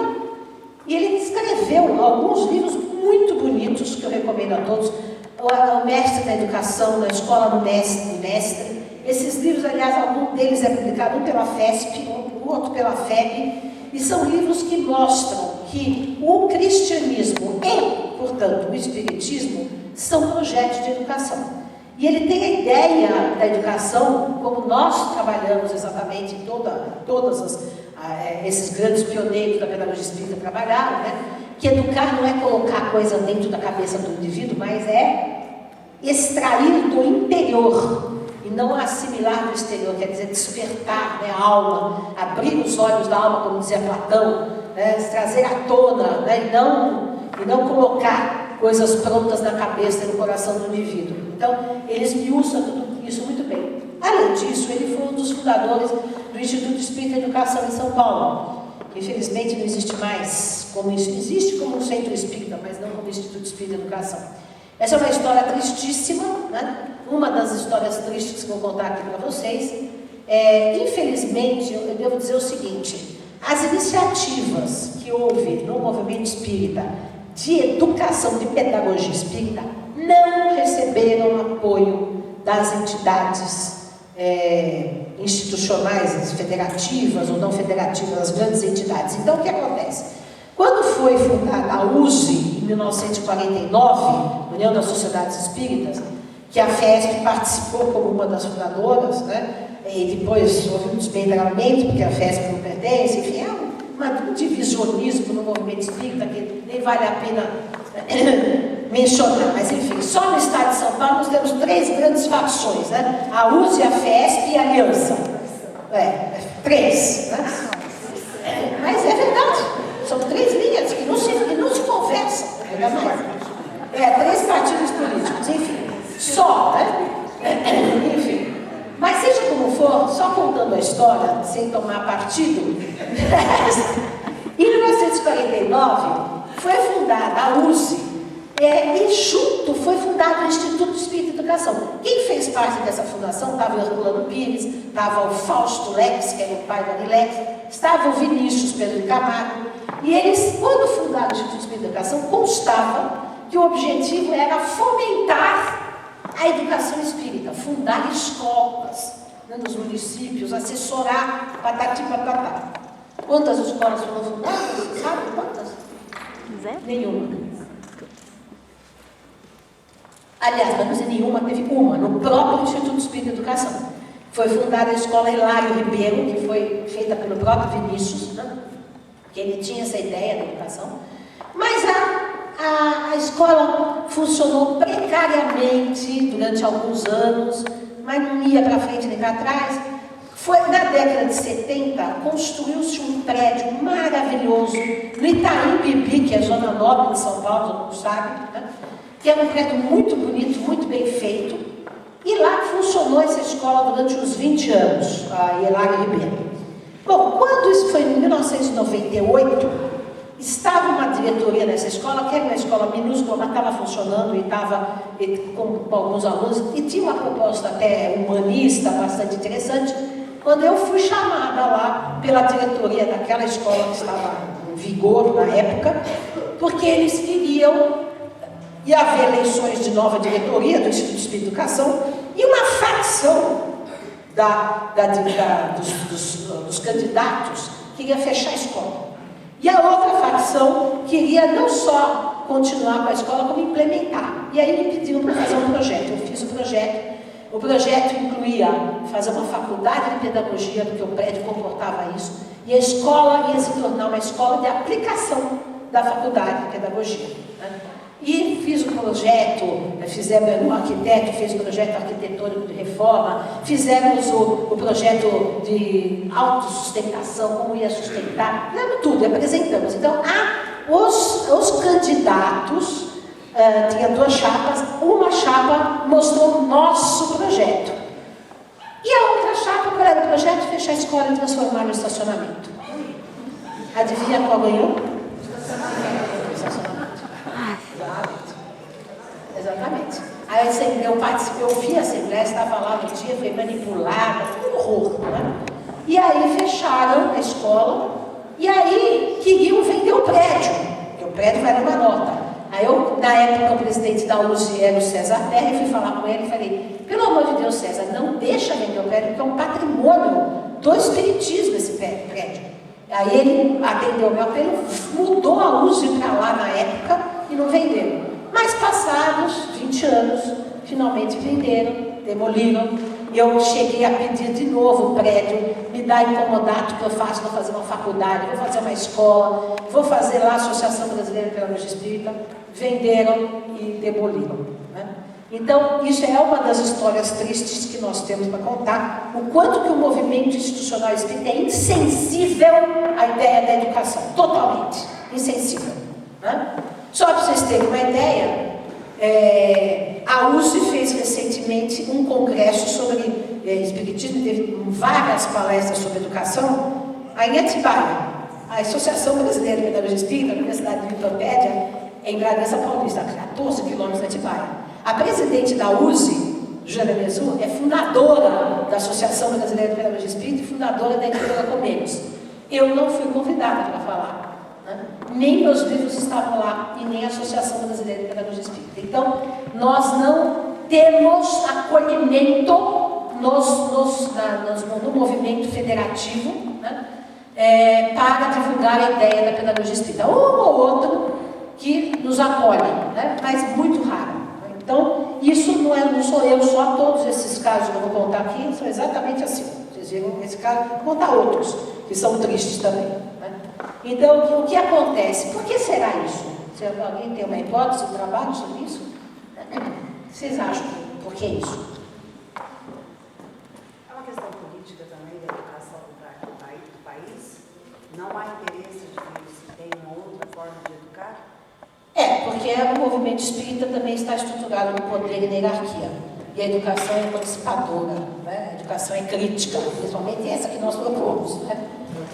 e ele escreveu alguns livros muito bonitos, que eu recomendo a todos, o Mestre da Educação, na Escola do Mestre. Esses livros, aliás, algum deles é publicado, um pela FESP, o outro pela FEB, e são livros que mostram que o cristianismo e, portanto, o espiritismo são projetos de educação. E ele tem a ideia da educação, como nós trabalhamos exatamente em todos esses grandes pioneiros da pedagogia espírita trabalharam, né? Que educar não é colocar coisa dentro da cabeça do indivíduo, mas é extrair do interior e não assimilar do exterior, quer dizer, despertar, né, a alma, abrir os olhos da alma, como dizia Platão, né, trazer à tona, né, e não colocar coisas prontas na cabeça e no coração do indivíduo. Então, eles esmiuçam tudo isso muito bem. Além disso, ele foi um dos fundadores do Instituto Espírita de Educação em São Paulo. Infelizmente não existe mais, existe como um centro espírita, mas não como Instituto Espírita de Educação. Essa é uma história tristíssima, né? Uma das histórias tristes que eu vou contar aqui para vocês. Infelizmente, eu devo dizer o seguinte: as iniciativas que houve no movimento espírita de educação, de pedagogia espírita, não receberam apoio das entidades institucionais, federativas ou não federativas, as grandes entidades. Então, o que acontece? Quando foi fundada a USE, em 1949, União das Sociedades Espíritas, que a FESP participou como uma das fundadoras, né? E depois houve um desmembramento, porque a FESP não pertence, enfim, um divisionismo no movimento espírita que nem vale a pena mencionar, mas enfim, só no estado de São Paulo nós temos 3 grandes facções, né? A USE, a FESP e a Aliança. 3, né? Mas é verdade, são 3 linhas que não se conversam, ainda mais. 3 partidos políticos, enfim, só, né? Enfim. Mas seja como for, só contando a história, sem tomar partido, em 1949 foi fundada a USE, e junto foi fundado o Instituto Espírita de Educação. Quem fez parte dessa fundação estava o Herculano Pires, estava o Fausto Lex, que era o pai do Anilex, estava o Vinícius Pedro de Camargo, e eles, quando fundaram o Instituto Espírita de Educação, constava que o objetivo era fomentar a educação espírita, fundar escolas, né, nos municípios, assessorar, patati patatá. Quantas escolas foram fundadas? Você sabe quantas? Nenhuma. Aliás, não dizer nenhuma, teve uma, no próprio Instituto Espírita de Educação. Foi fundada a Escola Hilário Ribeiro, que foi feita pelo próprio Vinícius, né? Que ele tinha essa ideia da educação. Mas A escola funcionou precariamente durante alguns anos, mas não ia para frente nem para trás. Foi na década de 70, construiu-se um prédio maravilhoso no Itaim Bibi, que é a zona nobre de São Paulo, todo mundo sabe, né? Que é um prédio muito bonito, muito bem feito. E lá funcionou essa escola durante uns 20 anos, a Hilário Ribeiro. Bom, quando isso foi em 1998, estava uma diretoria nessa escola, que era uma escola minúscula, mas estava funcionando e estava com alguns alunos, e tinha uma proposta até humanista, bastante interessante, quando eu fui chamada lá pela diretoria daquela escola que estava em vigor na época, porque eles queriam, ia haver eleições de nova diretoria do Instituto de Educação, e uma facção dos candidatos queria fechar a escola. E a outra facção queria não só continuar com a escola, como implementar. E aí me pediram para fazer um projeto. Eu fiz o projeto. O projeto incluía fazer uma faculdade de pedagogia, porque o prédio comportava isso, e a escola ia se tornar uma escola de aplicação da faculdade de pedagogia, né? E fiz o projeto, um arquiteto fez o projeto arquitetônico de reforma, fizemos o projeto de autossustentação, como ia sustentar, fizemos tudo, apresentamos. Então, os candidatos, tinha duas chapas, uma chapa mostrou o nosso projeto. E a outra chapa, qual era o projeto? Fechar a escola e transformar no estacionamento. Adivinha qual ganhou? Exatamente. Aí eu vi a Assembleia, estava lá no dia, foi manipulada, foi um horror, né? E aí fecharam a escola, e aí queriam vender o prédio, porque o prédio valia uma nota. Aí eu, na época, o presidente da USE era o César Terra, fui falar com ele e falei, pelo amor de Deus, César, não deixa vender o prédio, porque é um patrimônio do espiritismo esse prédio. Aí ele atendeu o meu apelo, mudou a USE para lá na época e não venderam. Mas passados 20 anos, finalmente venderam, demoliram. Eu cheguei a pedir de novo o prédio, me dá incomodado que eu faço, vou fazer uma faculdade, vou fazer uma escola, vou fazer lá a Associação Brasileira de Pedagogia Espírita. Venderam e demoliram, né? Então, isso é uma das histórias tristes que nós temos para contar, o quanto que o movimento institucional espírita é insensível à ideia da educação, totalmente insensível, né? Só para vocês terem uma ideia, a USE fez recentemente um congresso sobre espiritismo, teve várias palestras sobre educação, aí em Atibaia, a Associação Brasileira de Pedagogia Espírita, a Universidade de Litopédia, em Bragança Paulista, a 14 quilômetros de Atibaia. A presidente da USE, Jana Mezu, é fundadora da Associação Brasileira de Pedagogia Espírita e fundadora da editora Comênios. Eu não fui convidada para falar, né? Nem meus livros estavam lá e nem a Associação Brasileira de Pedagogia Espírita. Então, nós não temos acolhimento no movimento federativo, né? Para divulgar a ideia da pedagogia espírita. Um ou outro que nos acolhe, né? Mas muito raro. Então, isso não sou eu só, todos esses casos que eu vou contar aqui são exatamente assim. Vocês viram esse caso, vou contar outros, que são tristes também, né? Então, o que acontece? Por que será isso? Se alguém tem uma hipótese de trabalho sobre isso? Vocês acham por que isso? É uma questão política também da educação do país? Não há interesse de se ter uma outra forma de educar? Porque o movimento espírita também está estruturado no poder e na hierarquia. E a educação é emancipadora, né? A educação é crítica, principalmente essa que nós propomos, né?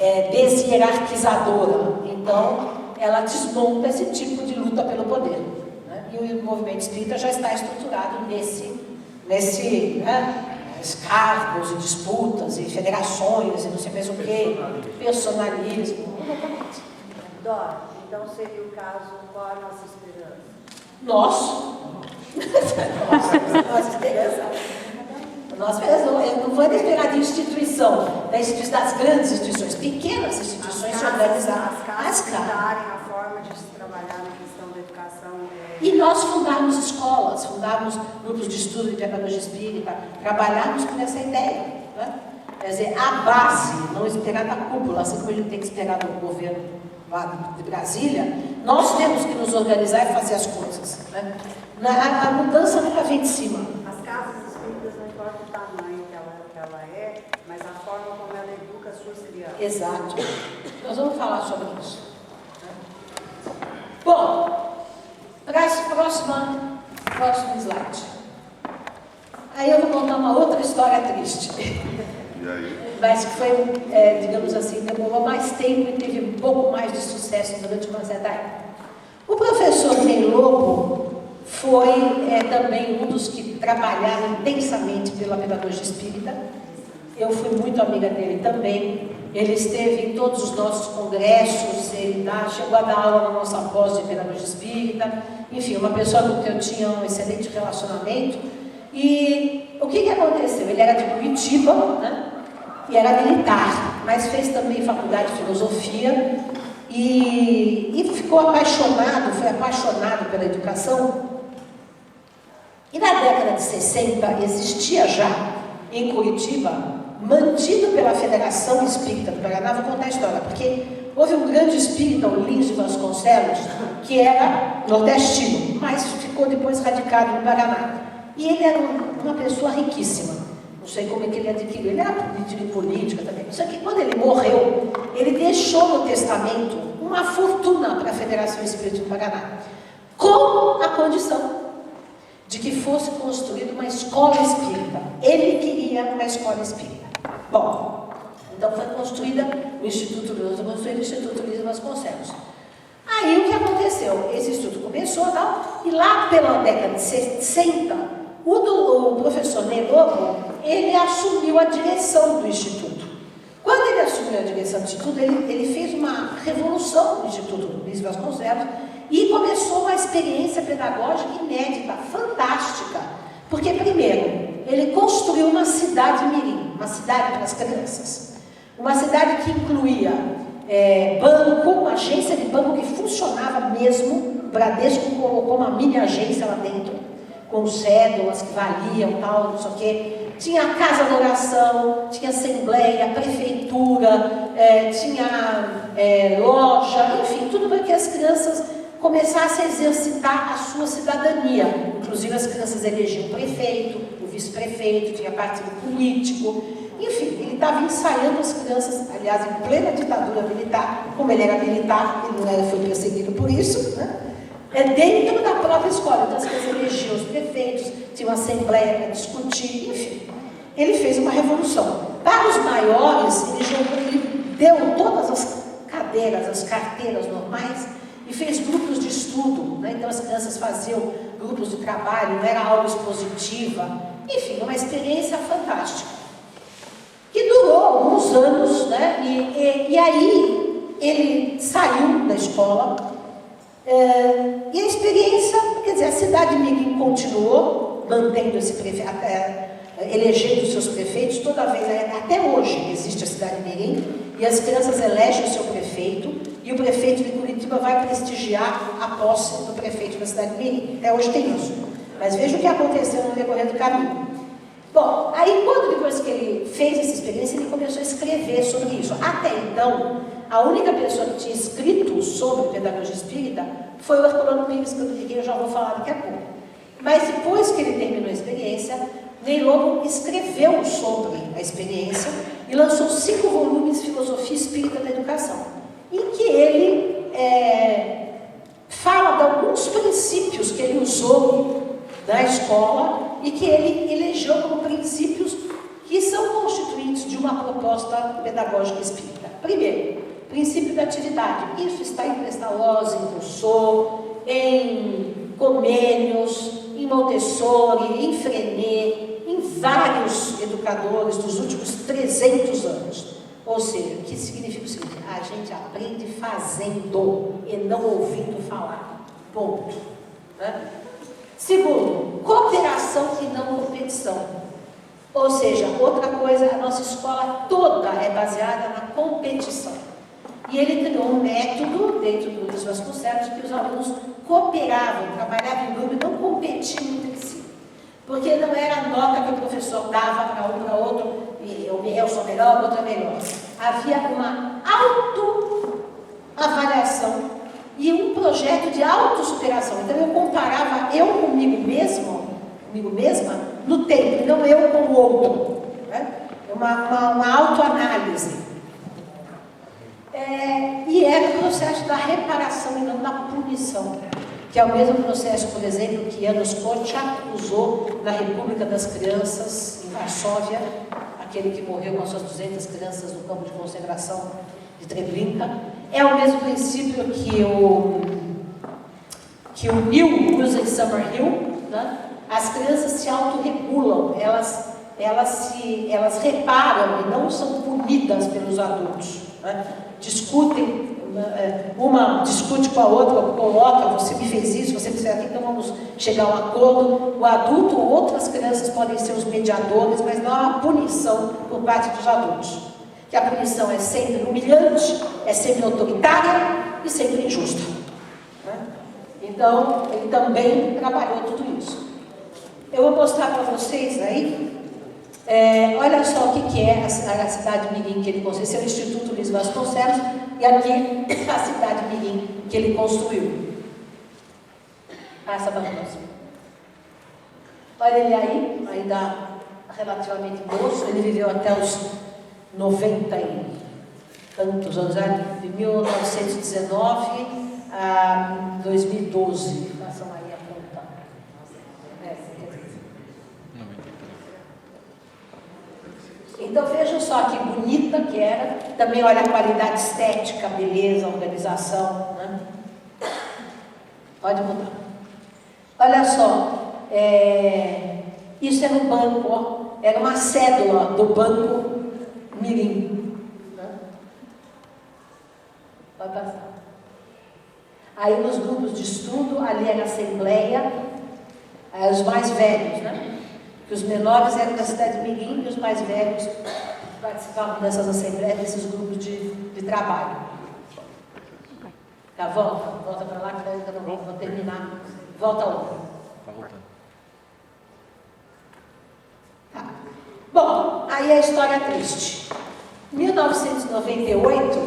É deshierarquizadora. Então, ela desmonta esse tipo de luta pelo poder, né? E o movimento espírita já está estruturado nesse cargos e disputas e federações e não sei mais o que, personalismo, exatamente. Dora, então seria o caso, qual a nossa esperança? Nossa esperança. Nossa esperança não foi esperar de instituição, das grandes instituições, pequenas instituições se organizar. As casas mudarem a forma de se trabalhar na questão da educação. E nós fundarmos escolas, fundarmos grupos de estudo de pedagogia espírita, trabalharmos com essa ideia, né? Quer dizer, a base, não esperar da cúpula, assim como a gente tem que esperar do governo lá de Brasília, Nós temos que nos organizar e fazer as coisas, né? A mudança nunca vem de cima. As casas espíritas não importa o tamanho que ela é, mas a forma como ela educa as suas crianças. Exato. Nós vamos falar sobre isso. Bom, próximo slide. Aí eu vou contar uma outra história triste. E aí? Mas que foi, digamos assim, demorou mais tempo e teve um pouco mais de sucesso durante uma certa época. O professor Ney Lobo foi também um dos que trabalharam intensamente pela pedagogia espírita. Eu fui muito amiga dele também. Ele esteve em todos os nossos congressos, ele chegou a dar aula na nossa pós de pedagogia espírita. Enfim, uma pessoa com quem eu tinha um excelente relacionamento. E o que aconteceu? Ele era de Curitiba, né? E era militar, mas fez também faculdade de filosofia e ficou apaixonado, foi apaixonado pela educação. E na década de 60 existia já em Curitiba, mantido pela Federação Espírita do Paraná, vou contar a história, porque houve um grande espírita, o Lins de Vasconcelos, que era nordestino, mas ficou depois radicado no Paraná. E ele era uma pessoa riquíssima. Não sei como é que ele adquiriu. Ele era de política também. Só que quando ele morreu, ele deixou no testamento uma fortuna para a Federação Espírita do Paraná, com a condição de que fosse construída uma escola espírita. Ele queria uma escola espírita. Bom, então foi construída o Instituto Luiz Vasconcelos. Aí o que aconteceu? Esse instituto começou e lá pela década de 60, o professor Ney Lobo, ele assumiu a direção do Instituto. Quando ele assumiu a direção do Instituto, ele fez uma revolução no Instituto Luiz Vasconcelos e começou uma experiência pedagógica inédita, fantástica. Porque, primeiro, ele construiu uma cidade mirim, uma cidade para as crianças. Uma cidade que incluía banco, uma agência de banco que funcionava mesmo. O Bradesco colocou uma mini agência lá dentro, com cédulas que valiam, tal, não sei o quê. Tinha casa de oração, tinha assembleia, prefeitura, tinha loja, enfim, tudo para que as crianças começassem a exercitar a sua cidadania. Inclusive as crianças elegiam o prefeito, o vice-prefeito, tinha partido político. Enfim, ele estava ensaiando as crianças, aliás, em plena ditadura militar, como ele era militar, ele não foi perseguido por isso, né? Dentro da própria escola. Então as crianças elegiam os prefeitos, tinha uma assembleia para discutir, enfim. Ele fez uma revolução. Para os maiores, ele deu todas as cadeiras, as carteiras normais e fez grupos de estudo, né? Então as crianças faziam grupos de trabalho, não era aula expositiva, enfim, uma experiência fantástica. Que durou alguns anos, né? E aí ele saiu da escola. E a experiência, quer dizer, a cidade mirim continuou mantendo esse prefeito, elegendo seus prefeitos toda vez, até hoje existe a cidade mirim, e as crianças elegem o seu prefeito, e o prefeito de Curitiba vai prestigiar a posse do prefeito da cidade mirim. Até hoje tem isso. Mas veja o que aconteceu no decorrer do caminho. Bom, aí depois que ele fez essa experiência, ele começou a escrever sobre isso. Até então, a única pessoa que tinha escrito sobre pedagogia espírita foi o Herculano Pires, que eu já vou falar daqui a pouco. Mas depois que ele terminou a experiência, Ney Lobo escreveu sobre a experiência e lançou 5 volumes de Filosofia Espírita da Educação, em que ele fala de alguns princípios que ele usou na escola e que ele elegeu como princípios que são constituintes de uma proposta pedagógica espírita. Primeiro, princípio da atividade. Isso está em Pestalozzi, em Rousseau, em Comênios, em Montessori, em Freinet, em vários educadores dos últimos 300 anos. Ou seja, o que significa o seguinte: a gente aprende fazendo e não ouvindo falar. Ponto. Né? Segundo, cooperação e não competição. Ou seja, outra coisa, a nossa escola toda é baseada na competição. E ele criou um método dentro do Luiz Vasconcelos que os alunos cooperavam, trabalhavam em grupo e não competiam entre si. Porque não era a nota que o professor dava para um para outro, e eu sou melhor, o outro é melhor. Havia uma autoavaliação e um projeto de autossuperação. Então eu comparava eu comigo mesma, no tempo, e não eu com o outro. Né? Uma autoanálise. E era o processo da reparação e não da punição, que é o mesmo processo, por exemplo, que Janusz Korczak usou na República das Crianças, em Varsóvia, aquele que morreu com as suas 200 crianças no campo de concentração de Treblinka. É o mesmo princípio que o Neil usa em Summerhill, né? As crianças se autorregulam, elas reparam e não são punidas pelos adultos, né? Discutem, uma discute com a outra, coloca, você me fez isso, você me fez aquilo, então vamos chegar a um acordo. O adulto ou outras crianças podem ser os mediadores, mas não há uma punição por parte dos adultos. Que a punição é sempre humilhante, é sempre autoritária e sempre injusta. Né? Então, ele também trabalhou tudo isso. Eu vou mostrar para vocês aí, olha só o que é a cidade mirim que ele construiu. Esse é o Instituto Luiz Vasconcelos, e aqui a cidade mirim que ele construiu. Passa para nós. Olha ele aí, ainda relativamente moço, ele viveu até os 90 e tantos anos, de 1919 a 2012. Façam aí a conta. Então vejam só que bonita que era. Também olha a qualidade estética, beleza, organização. Né? Pode mudar. Olha só, isso era um banco, ó, era uma cédula do Banco Mirim. Né? Pode passar. Aí nos grupos de estudo, ali era a assembleia, os mais velhos, né? Que os menores eram da cidade de Mirim e os mais velhos participavam dessas assembleias, desses grupos de trabalho. Tá, volta para lá que eu ainda não vou terminar. Volta outra. Tá voltando. Tá. Bom, aí a história triste. 1998,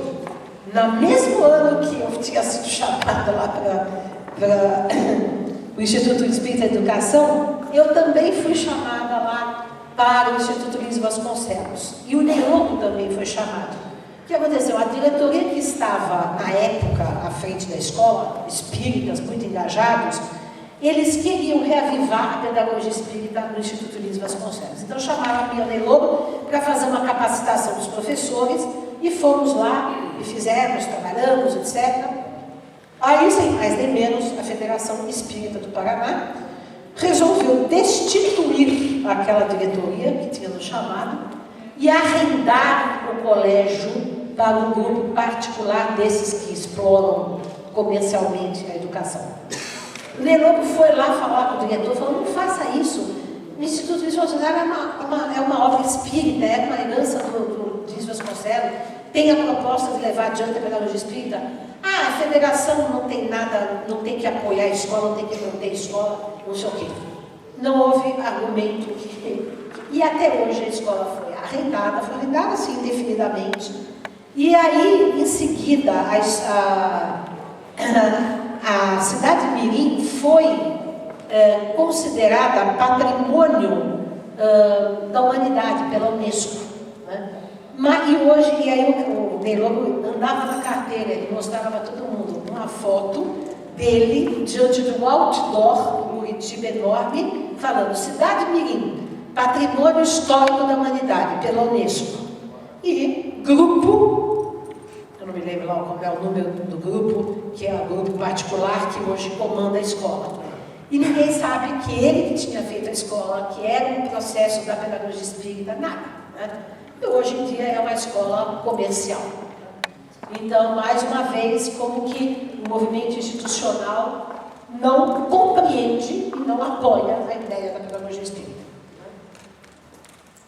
no mesmo ano que eu tinha sido chamada lá para o Instituto Espírita de Educação, eu também fui chamada lá para o Instituto Luiz Vasconcelos. E o Neogo também foi chamado. O que aconteceu? A diretoria que estava, na época, à frente da escola, espíritas muito engajados, eles queriam reavivar a pedagogia espírita no Instituto Luiz Vasconcelos. Então chamaram a Pia Nelogo para fazer uma capacitação dos professores e fomos lá e fizemos, trabalhamos, etc. Aí, sem mais nem menos, a Federação Espírita do Paraná resolveu destituir aquela diretoria que tinha nos chamado e arrendar o colégio para um grupo particular desses que exploram comercialmente a educação. O Nelogo foi lá falar com o diretor, falou, não faça isso. O Instituto Luiz Vasconcelos é uma obra espírita, é uma herança do Luiz Vasconcelos, tem a proposta de levar adiante a pedagogia espírita. A federação não tem nada, não tem que apoiar a escola, não tem que manter a escola, não sei o quê. Não houve argumento. E até hoje a escola foi arrendada assim indefinidamente. E aí, em seguida, a cidade de Mirim foi considerada patrimônio da humanidade pela Unesco. Né? E hoje, e aí o Nelogo andava na carteira, ele mostrava para todo mundo uma foto dele diante de um outdoor, um Curitiba enorme, falando Cidade Mirim, patrimônio histórico da humanidade pela Unesco. E grupo, eu não me lembro lá qual é o número do grupo, que é o grupo particular que hoje comanda a escola. E ninguém sabe que ele que tinha feito a escola, que era um processo da pedagogia espírita, nada. Né? E hoje em dia é uma escola comercial. Então, mais uma vez, como que o movimento institucional não compreende e não apoia a ideia da pedagogia espírita.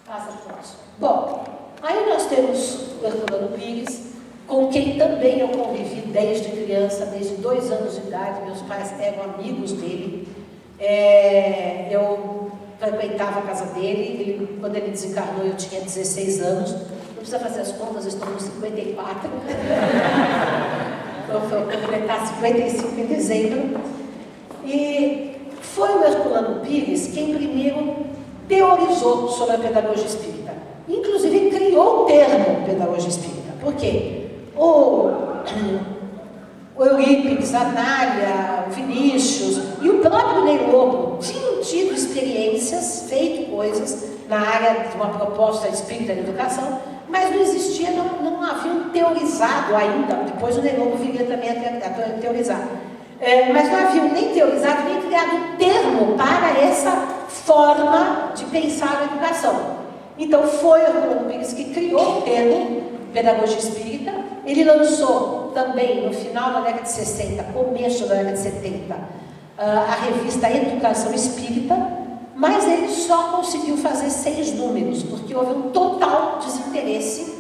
Passa para o próximo. Bom, aí nós temos o Herculano Pires, com quem também eu convivi desde criança, desde 2 anos de idade, meus pais eram amigos dele. Eu frequentava a casa dele, quando ele desencarnou eu tinha 16 anos, não precisa fazer as contas, eu estou com 54. vou completar 55 em dezembro. E foi o Herculano Pires quem primeiro teorizou sobre a pedagogia espírita. Inclusive criou o termo pedagogia espírita. Por quê? O Eurípides, a Nália, o Vinícius e o próprio Ney Lobo tinham tido experiências, feito coisas na área de uma proposta espírita de educação, mas não existia, não haviam teorizado ainda. Depois o Ney Lobo viria também a teorizar. Mas não haviam nem teorizado, nem criado um termo para essa forma de pensar a educação. Então foi o Herculano Pires que criou o termo pedagogia espírita. Ele lançou também no final da década de 60, começo da década de 70, a revista Educação Espírita, mas ele só conseguiu fazer 6 números, porque houve um total desinteresse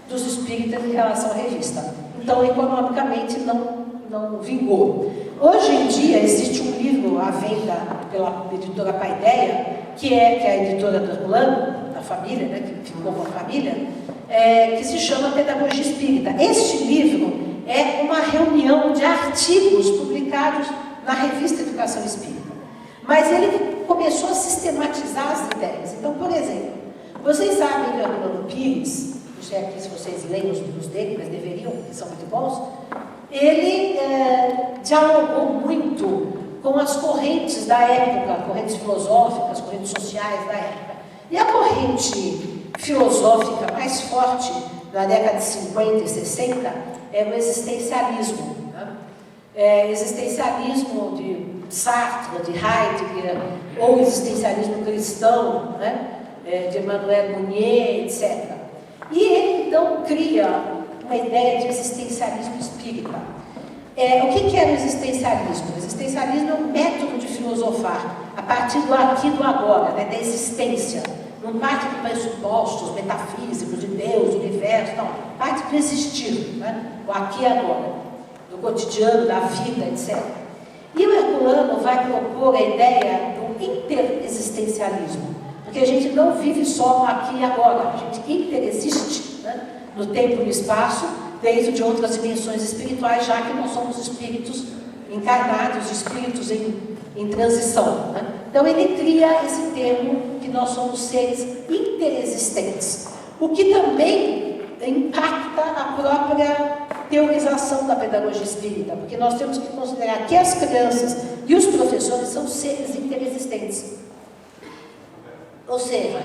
dos espíritas em relação à revista. Então, economicamente, não vingou. Hoje em dia, existe um livro à venda pela editora Paideia, que é a editora do Herculano, da família, né, que ficou com a família, que se chama Pedagogia Espírita. Este livro é uma reunião de artigos publicados na revista Educação Espírita. Mas ele começou a sistematizar as ideias. Então, por exemplo, vocês sabem que o Herculano Pires, não sei aqui se vocês leem os livros dele, mas deveriam, porque são muito bons, ele dialogou muito com as correntes da época, correntes filosóficas, correntes sociais da época. E a corrente filosófica mais forte na década de 50 e 60 é o existencialismo. Né? Existencialismo de Sartre, de Heidegger, ou existencialismo cristão, né? De Emmanuel Mounier, etc. E ele então cria uma ideia de existencialismo espírita. O que é o existencialismo? O existencialismo é um método de filosofar a partir do aqui e do agora, né? Da existência. Não parte de pressupostos metafísicos de Deus, do universo, não. Parte do existir, né? O aqui e agora, do cotidiano, da vida, etc. E o Herculano vai propor a ideia do interexistencialismo, porque a gente não vive só no aqui e agora, a gente interexiste, né? No tempo e no espaço, dentro de outras dimensões espirituais, já que nós somos espíritos encarnados, espíritos em transição. Né? Então ele cria esse termo que nós somos seres interexistentes, o que também impacta a própria teorização da pedagogia espírita, porque nós temos que considerar que as crianças e os professores são seres interexistentes. Ou seja,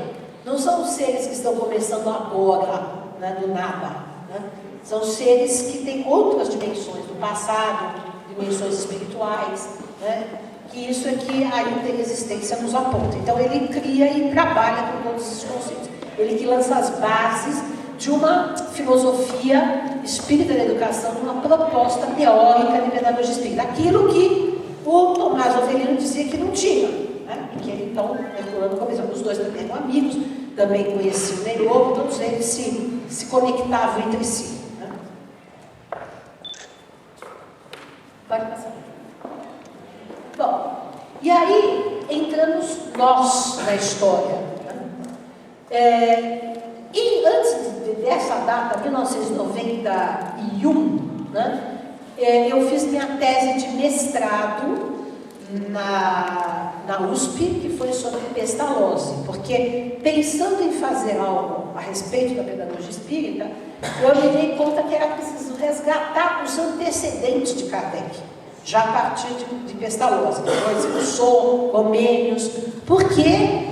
não são seres que estão começando agora, né, do nada. Né? São seres que têm outras dimensões do passado, dimensões espirituais, né? Que isso é que a interexistência nos aponta. Então ele cria e trabalha com todos esses conceitos. Ele que lança as bases de uma filosofia espírita da educação, de uma proposta teórica de pedagogia espírita. Aquilo que o Tomás Ovelino dizia que não tinha. Né? Que ele, então, Herculano começou, os dois também eram amigos, também conheciam o Ney Lobo, todos eles se conectavam entre si. Né? Pode passar. Bom, e aí entramos nós na história. Né? E antes dessa data, 1991, né, eu fiz minha tese de mestrado na USP, que foi sobre pestalose, porque pensando em fazer algo a respeito da pedagogia espírita, eu me dei conta que era preciso resgatar os antecedentes de Kardec, já a partir de pestalose, depois Rousseau, Comênios, porque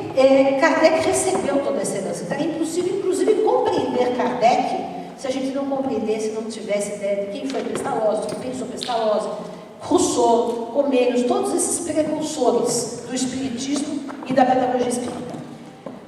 Kardec recebeu toda essa herança. Então, é impossível, inclusive, compreender Kardec se a gente não compreendesse, não tivesse ideia de quem foi Pestalozzi, de quem pensou Pestalozzi, Rousseau, Comênios, todos esses precursores do espiritismo e da pedagogia espírita.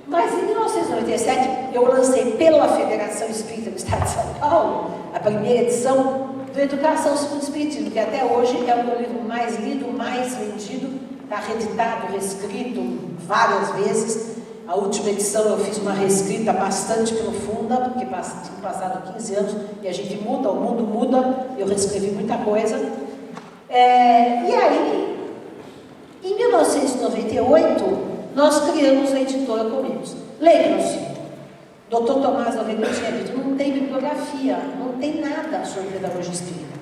Mas em 1997, eu lancei pela Federação Espírita do Estado de São Paulo a primeira edição do Educação segundo o Espiritismo, que até hoje é o meu livro mais lido, mais vendido, está reeditado, reescrito várias vezes. A última edição eu fiz uma reescrita bastante profunda, porque tinham passado 15 anos e a gente muda, o mundo muda, eu reescrevi muita coisa. E aí, em 1998, nós criamos a editora Comênios. Lembram-se? Dr. Tomás Ovelino tinha dito, não tem bibliografia, não tem nada sobre pedagogia espírita.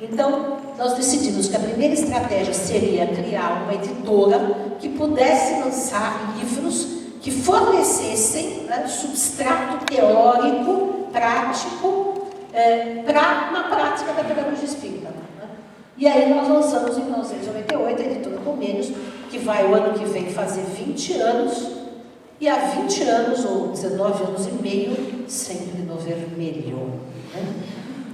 Então, nós decidimos que a primeira estratégia seria criar uma editora que pudesse lançar livros que fornecessem, né, substrato teórico, prático, para uma prática da pedagogia espírita. Né? E aí nós lançamos em 1998 a editora Comênios, que vai o ano que vem fazer 20 anos, e há 20 anos, ou 19 anos e meio, sempre no vermelho. Né?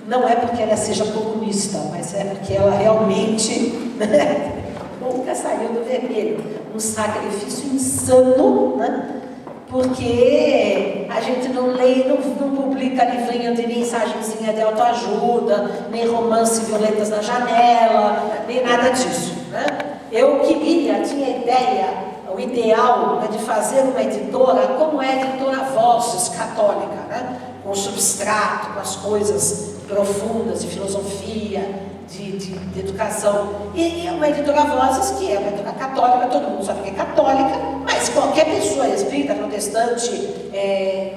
Não é porque ela seja comunista, mas é porque ela realmente, né, nunca saiu do vermelho. Um sacrifício insano, né? Porque a gente não lê, não publica livrinho de mensagenzinha de autoajuda, nem romance violetas na janela, nem nada disso. Né? Eu tinha a ideia, o ideal, né, de fazer uma editora como é a editora Vozes católica, né? Com substrato, com as coisas profundas de filosofia, de educação. E uma editora Vozes, que é uma editora católica, todo mundo sabe que é católica, mas qualquer pessoa espírita, protestante,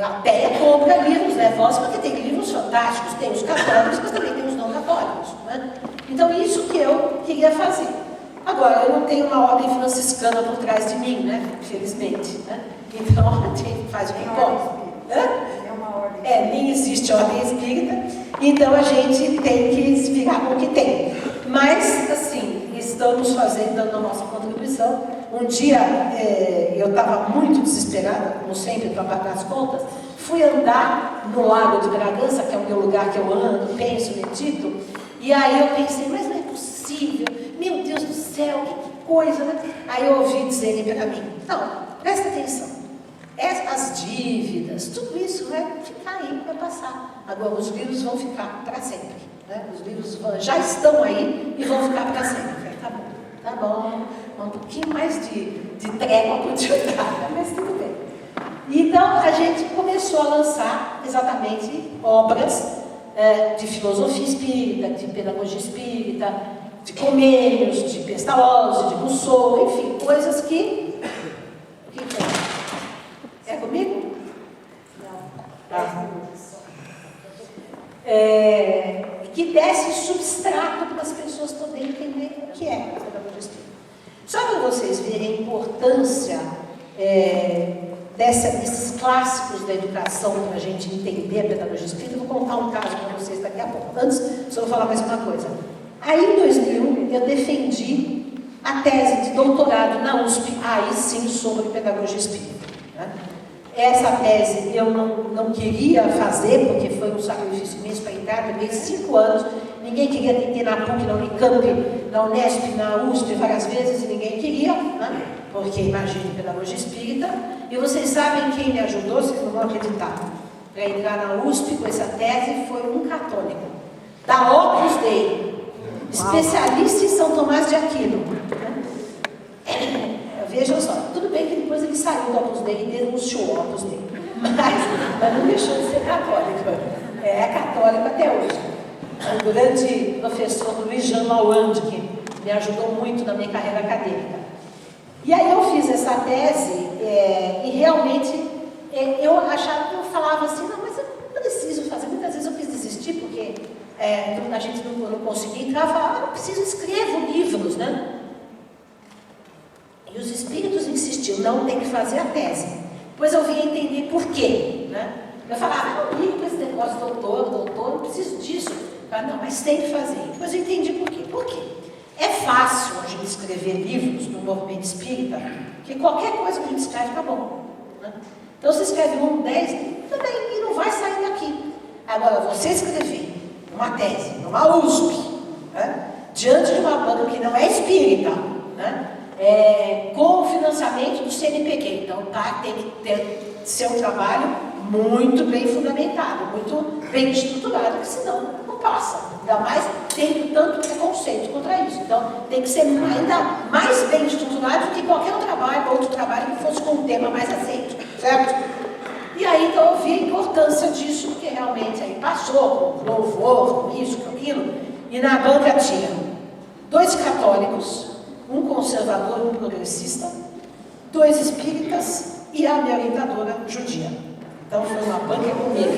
ateia, compra livros, né, Vozes, porque tem livros fantásticos, tem os católicos, mas também tem os não católicos. Né? Então, isso que eu queria fazer. Agora, eu não tenho uma ordem franciscana por trás de mim, né? Felizmente. Né? Então, a gente faz o que pode. Nem existe ordem espírita, então a gente tem que se virar com o que tem. Mas, assim, estamos dando a nossa contribuição. Um dia, eu estava muito desesperada, como sempre, para pagar as contas, fui andar no Lago de Bragança, que é o meu lugar que eu ando, penso, medito, e aí eu pensei, mas não é possível, meu Deus do céu, que coisa, né? Aí eu ouvi dizerem para mim, não, presta atenção. As dívidas, tudo isso vai ficar aí, vai passar. Agora, os livros vão ficar para sempre. Né? Os livros já estão aí e vão ficar para sempre. Falei, tá bom, um pouquinho mais de trégua podia dar, mas tudo bem. Então, a gente começou a lançar exatamente obras de filosofia espírita, de pedagogia espírita, de Comênios, de Pestalozzi, de Rousseau, enfim, coisas que... O que é? É comigo? Não. Tá. Que desse substrato para as pessoas poderem entender o que é a pedagogia espírita. Só para vocês verem a importância desses clássicos da educação para a gente entender a pedagogia espírita, eu vou contar um caso para vocês daqui a pouco. Antes, só vou falar mais uma coisa. Aí, em 2001, eu defendi a tese de doutorado na USP, aí sim, sobre pedagogia espírita. Né? Essa tese eu não queria fazer, porque foi um sacrifício imenso para entrar, demorei 5 anos, ninguém queria ter na PUC, na Unicamp, na Unesp, na USP várias vezes, e ninguém queria, né? Porque imagine pedagogia espírita, e vocês sabem quem me ajudou, vocês não vão acreditar, para entrar na USP com essa tese foi um católico, da Opus Dei, especialista em São Tomás de Aquino. Vejam só, tudo bem que depois ele saiu do Opus Dei e denunciou o Opus Dei, mas não deixou de ser católico, é católico até hoje. O grande professor Luiz Jean Mauand, que me ajudou muito na minha carreira acadêmica. E aí eu fiz essa tese e realmente eu falava assim, não, mas eu não preciso fazer, muitas vezes eu quis desistir porque a gente não conseguia entrar, eu falava, não preciso, escrevo livros, né? E os espíritos insistiam, não, tem que fazer a tese. Depois eu vim entender por quê. Né? Eu falava, não ligo para esse negócio, doutor, não preciso disso. Eu falava, não, mas tem que fazer. Depois eu entendi por quê. Por quê? É fácil a gente escrever livros no movimento espírita, que qualquer coisa que a gente escreve está bom. Né? Então você escreve 1, 10, também, e não vai sair daqui. Agora, você escrever uma tese numa USP, né? Diante de uma banca que não é espírita, né? Com o financiamento do CNPq. Então, tem que ser um trabalho muito bem fundamentado, muito bem estruturado, porque senão não passa. Ainda mais tendo tanto preconceito contra isso. Então, tem que ser ainda mais bem estruturado do que qualquer outro trabalho que fosse com um tema mais aceito, certo? E aí, então, eu vi a importância disso, porque realmente aí passou com louvor, com isso, com aquilo, e na banca tinha 2 católicos, um conservador e um progressista, 2 espíritas e a minha orientadora judia. Então foi uma banca comigo.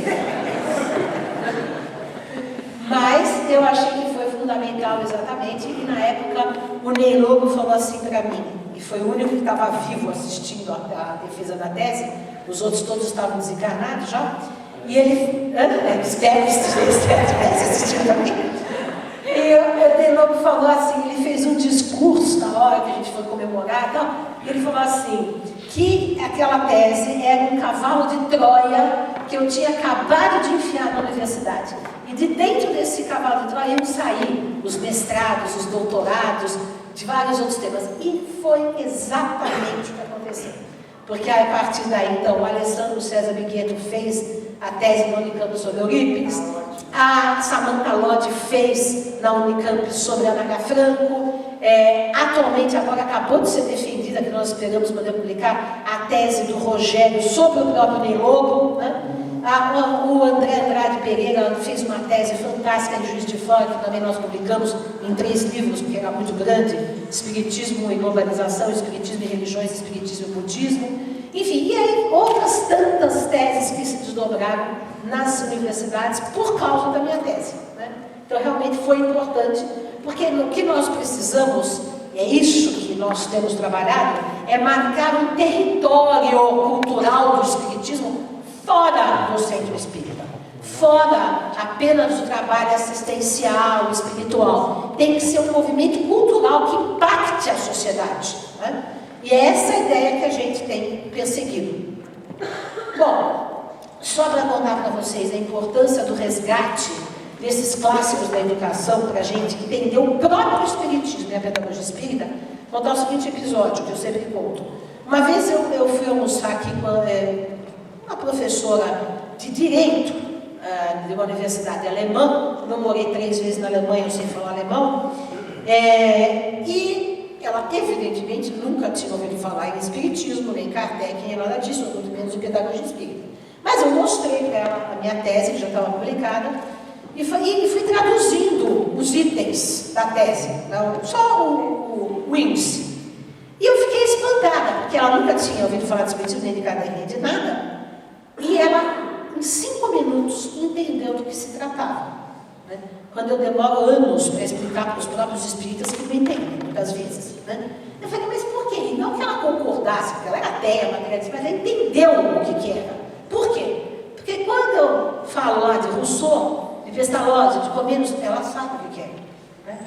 Mas eu achei que foi fundamental fundamental, exatamente. E na época o Ney Lobo falou assim para mim, e foi o único que estava vivo assistindo a defesa da tese, os outros todos estavam desencarnados já, e ele, espero que estivesse assistindo também. E o Ney Lobo falou assim, ele fez um discurso na hora que a gente foi comemorar e tal, e ele falou assim, que aquela tese era um cavalo de Troia que eu tinha acabado de enfiar na universidade. E de dentro desse cavalo de Troia iam sair os mestrados, os doutorados, de vários outros temas. E foi exatamente o que aconteceu. Porque a partir daí, então, o Alessandro César Bigueto fez a tese na Unicamp sobre Eurípides, a Samantha Lodge fez na Unicamp sobre Ana Franco, atualmente agora acabou de ser defendida, que nós esperamos poder publicar, a tese do Rogério sobre o próprio Ney Lobo, né? O André Andrade Pereira fez uma tese fantástica em Juiz de Fora, que também nós publicamos em 3 livros, porque era muito grande, Espiritismo e Globalização, Espiritismo e Religiões, Espiritismo e Budismo. Enfim, e aí outras tantas teses que se desdobraram nas universidades por causa da minha tese, né? Então realmente foi importante, porque o que nós precisamos, é isso que nós temos trabalhado, é marcar um território cultural do espiritismo fora do centro espírita, fora apenas do trabalho assistencial, espiritual. Tem que ser um movimento cultural que impacte a sociedade, né? E é essa a ideia que a gente tem perseguido. Bom, só para contar para vocês a importância do resgate desses clássicos da educação para a gente entender o próprio espiritismo e a pedagogia espírita, vou contar o seguinte episódio que eu sempre conto. Uma vez eu fui almoçar aqui com uma professora de Direito de uma universidade alemã. Eu morei 3 vezes na Alemanha, eu sei falar alemão, e ela evidentemente nunca tinha ouvido falar em espiritismo, nem Kardec, nem nada disso, muito menos em pedagogia espírita. Mas eu mostrei para ela a minha tese, que já estava publicada, e fui traduzindo os itens da tese, só o índice. E eu fiquei espantada, porque ela nunca tinha ouvido falar de espiritismo, nem de Kardec, nem de nada. E ela, em 5 minutos, entendeu do que se tratava, né? Quando eu demoro anos para explicar para os próprios espíritas que não entendem, muitas vezes, né? Eu falei, mas por quê? Não que ela concordasse, porque ela era ateia, mas ela entendeu o que era. Por quê? Porque quando eu falo lá de Rousseau, de Pestalozzi, de Comenius, ela sabe o que é, né?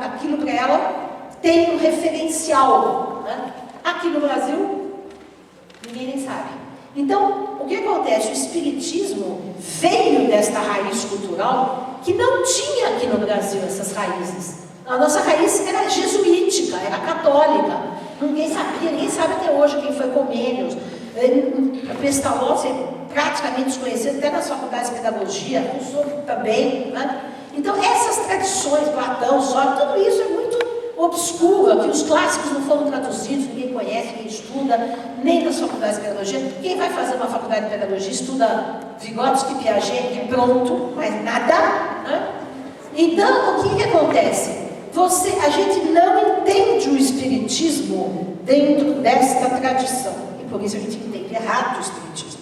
Aquilo para ela tem um referencial, né? Aqui no Brasil, ninguém nem sabe. Então, o que acontece? O espiritismo veio desta raiz cultural que não tinha aqui no Brasil essas raízes. A nossa raiz era jesuítica, era católica. Ninguém sabia, ninguém sabe até hoje quem foi Comenius. Pestalozzi é praticamente desconhecido até nas faculdades de pedagogia, Rousseau também, né? Então, essas tradições, Platão, Sócrates, tudo isso é muito obscuro, que os clássicos não foram traduzidos, ninguém conhece, ninguém estuda, nem nas faculdades de pedagogia. Quem vai fazer uma faculdade de pedagogia estuda Vygotsky, Piaget e pronto, mas nada, né? Então, o que acontece? A gente não entende o espiritismo dentro desta tradição, e por isso a gente entende errado o espiritismo.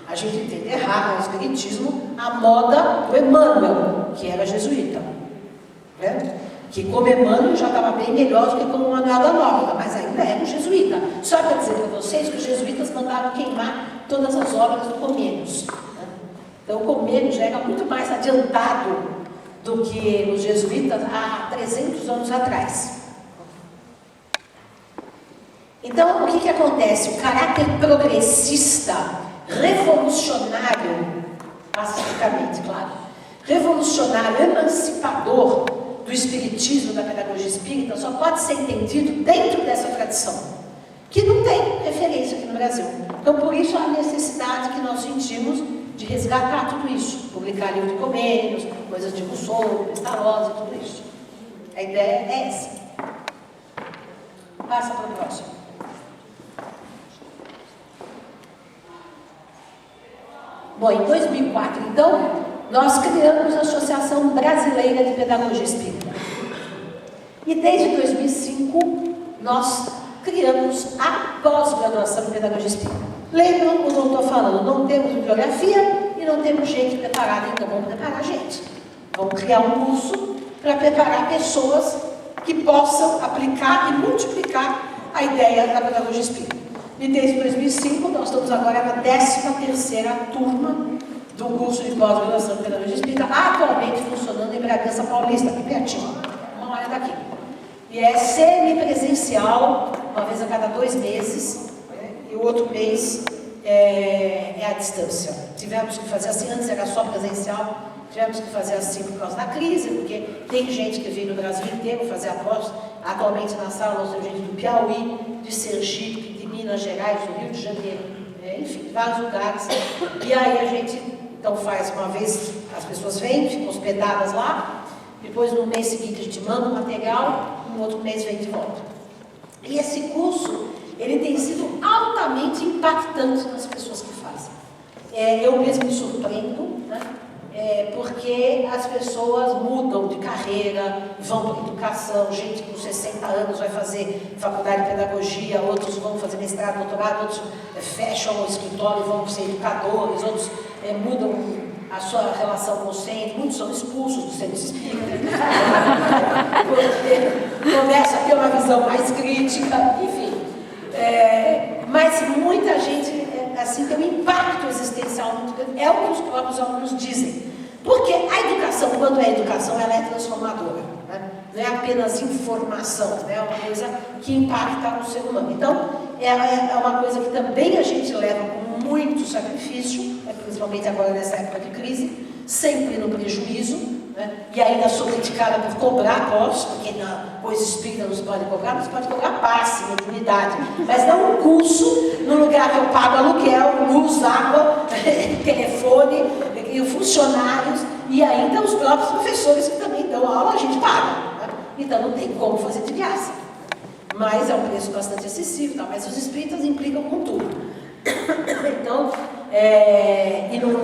A gente entende errado o espiritismo à moda do Emmanuel, que era jesuíta, né? Que como Emmanuel já estava bem melhor do que como Manuel da Nóbrega, mas ainda era um jesuíta. Só para dizer para vocês que os jesuítas mandaram queimar todas as obras do Comenius, né? Então o Comenius já era muito mais adiantado do que os jesuítas há 300 anos atrás. Então, o que acontece? O caráter progressista, revolucionário, pacificamente, claro, revolucionário, emancipador do espiritismo, da pedagogia espírita, só pode ser entendido dentro dessa tradição, que não tem referência aqui no Brasil. Então, por isso, a necessidade que nós sentimos de resgatar tudo isso, publicar livro de Comenius, coisas de Rousseau, Pestalozzi, tudo isso. A ideia é essa. Passa para o próximo. Bom, em 2004, então, nós criamos a Associação Brasileira de Pedagogia Espírita. E desde 2005, nós criamos a pós-graduação em Pedagogia Espírita. Lembram o que eu estou falando? Não temos bibliografia e não temos gente preparada, então vamos preparar a gente. Vamos criar um curso para preparar pessoas que possam aplicar e multiplicar a ideia da pedagogia espírita. E desde 2005, nós estamos agora na 13ª turma do curso de pós-graduação de pedagogia espírita, atualmente funcionando em Bragança Paulista, aqui pertinho, uma hora daqui. E é semipresencial, uma vez a cada 2 meses, né? E o outro mês é à distância. Tivemos que fazer assim, antes era só presencial, tivemos que fazer assim por causa da crise, porque tem gente que vem do Brasil inteiro fazer a pós. Atualmente na sala nós temos gente do Piauí, de Sergipe, de Minas Gerais, do Rio de Janeiro, enfim, vários lugares. E aí a gente então faz uma vez, as pessoas vêm, ficam hospedadas lá, depois no mês seguinte a gente manda o material, no outro mês vem de volta. E esse curso, ele tem sido altamente impactante nas pessoas que fazem. Eu mesmo me surpreendo, né? Porque as pessoas mudam de carreira, vão para a educação, gente com 60 anos vai fazer faculdade de pedagogia, outros vão fazer mestrado, doutorado, outros fecham o escritório e vão ser educadores, outros mudam a sua relação com o centro, muitos são expulsos do centro espírita, porque começa a ter uma visão mais crítica, enfim. Mas muita gente assim, tem um impacto existencial muito grande, é o que os próprios alunos dizem. Porque a educação, quando é educação, ela é transformadora, né? Não é apenas informação, né? É uma coisa que impacta o ser humano. Então, é uma coisa que também a gente leva com muito sacrifício, principalmente agora nessa época de crise, sempre no prejuízo, né? E ainda sou criticada por cobrar pós, porque na coisa espírita não se pode cobrar, mas se pode cobrar passe, mediunidade, mas não um curso no lugar que eu pago aluguel, luz, água, telefone, e funcionários, e ainda os próprios professores que também dão aula, a gente paga, né? Então não tem como fazer de graça. Mas é um preço bastante acessível, tá? Mas os espíritas implicam com tudo. Então,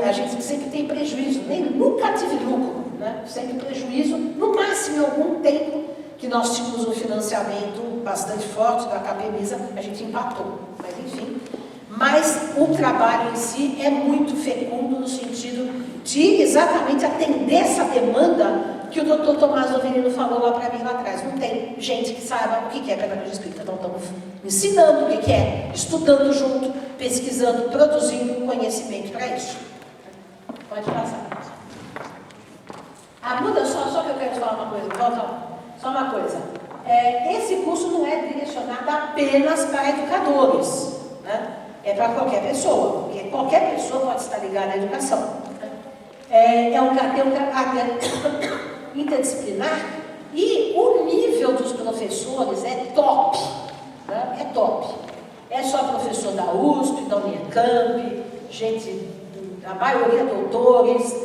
a gente sempre tem prejuízo, nunca tive lucro, né? Sempre prejuízo, no máximo em algum tempo que nós tínhamos um financiamento bastante forte da Capemisa, a gente empatou, mas enfim. Mas o trabalho em si é muito fecundo no sentido de exatamente atender essa demanda que o Dr. Tomás Novelino falou lá para mim lá atrás. Não tem gente que saiba o que é pedagogia espírita, então estamos ensinando o que é, estudando junto, pesquisando, produzindo conhecimento para isso. Pode passar. Muda só que eu quero te falar uma coisa, volta, só uma coisa. Esse curso não é direcionado apenas para educadores, né? É para qualquer pessoa, porque qualquer pessoa pode estar ligada à educação. É um caráter interdisciplinar e o nível dos professores é top, né? É top. É só professor da USP, da Unicamp, gente, a maioria doutores,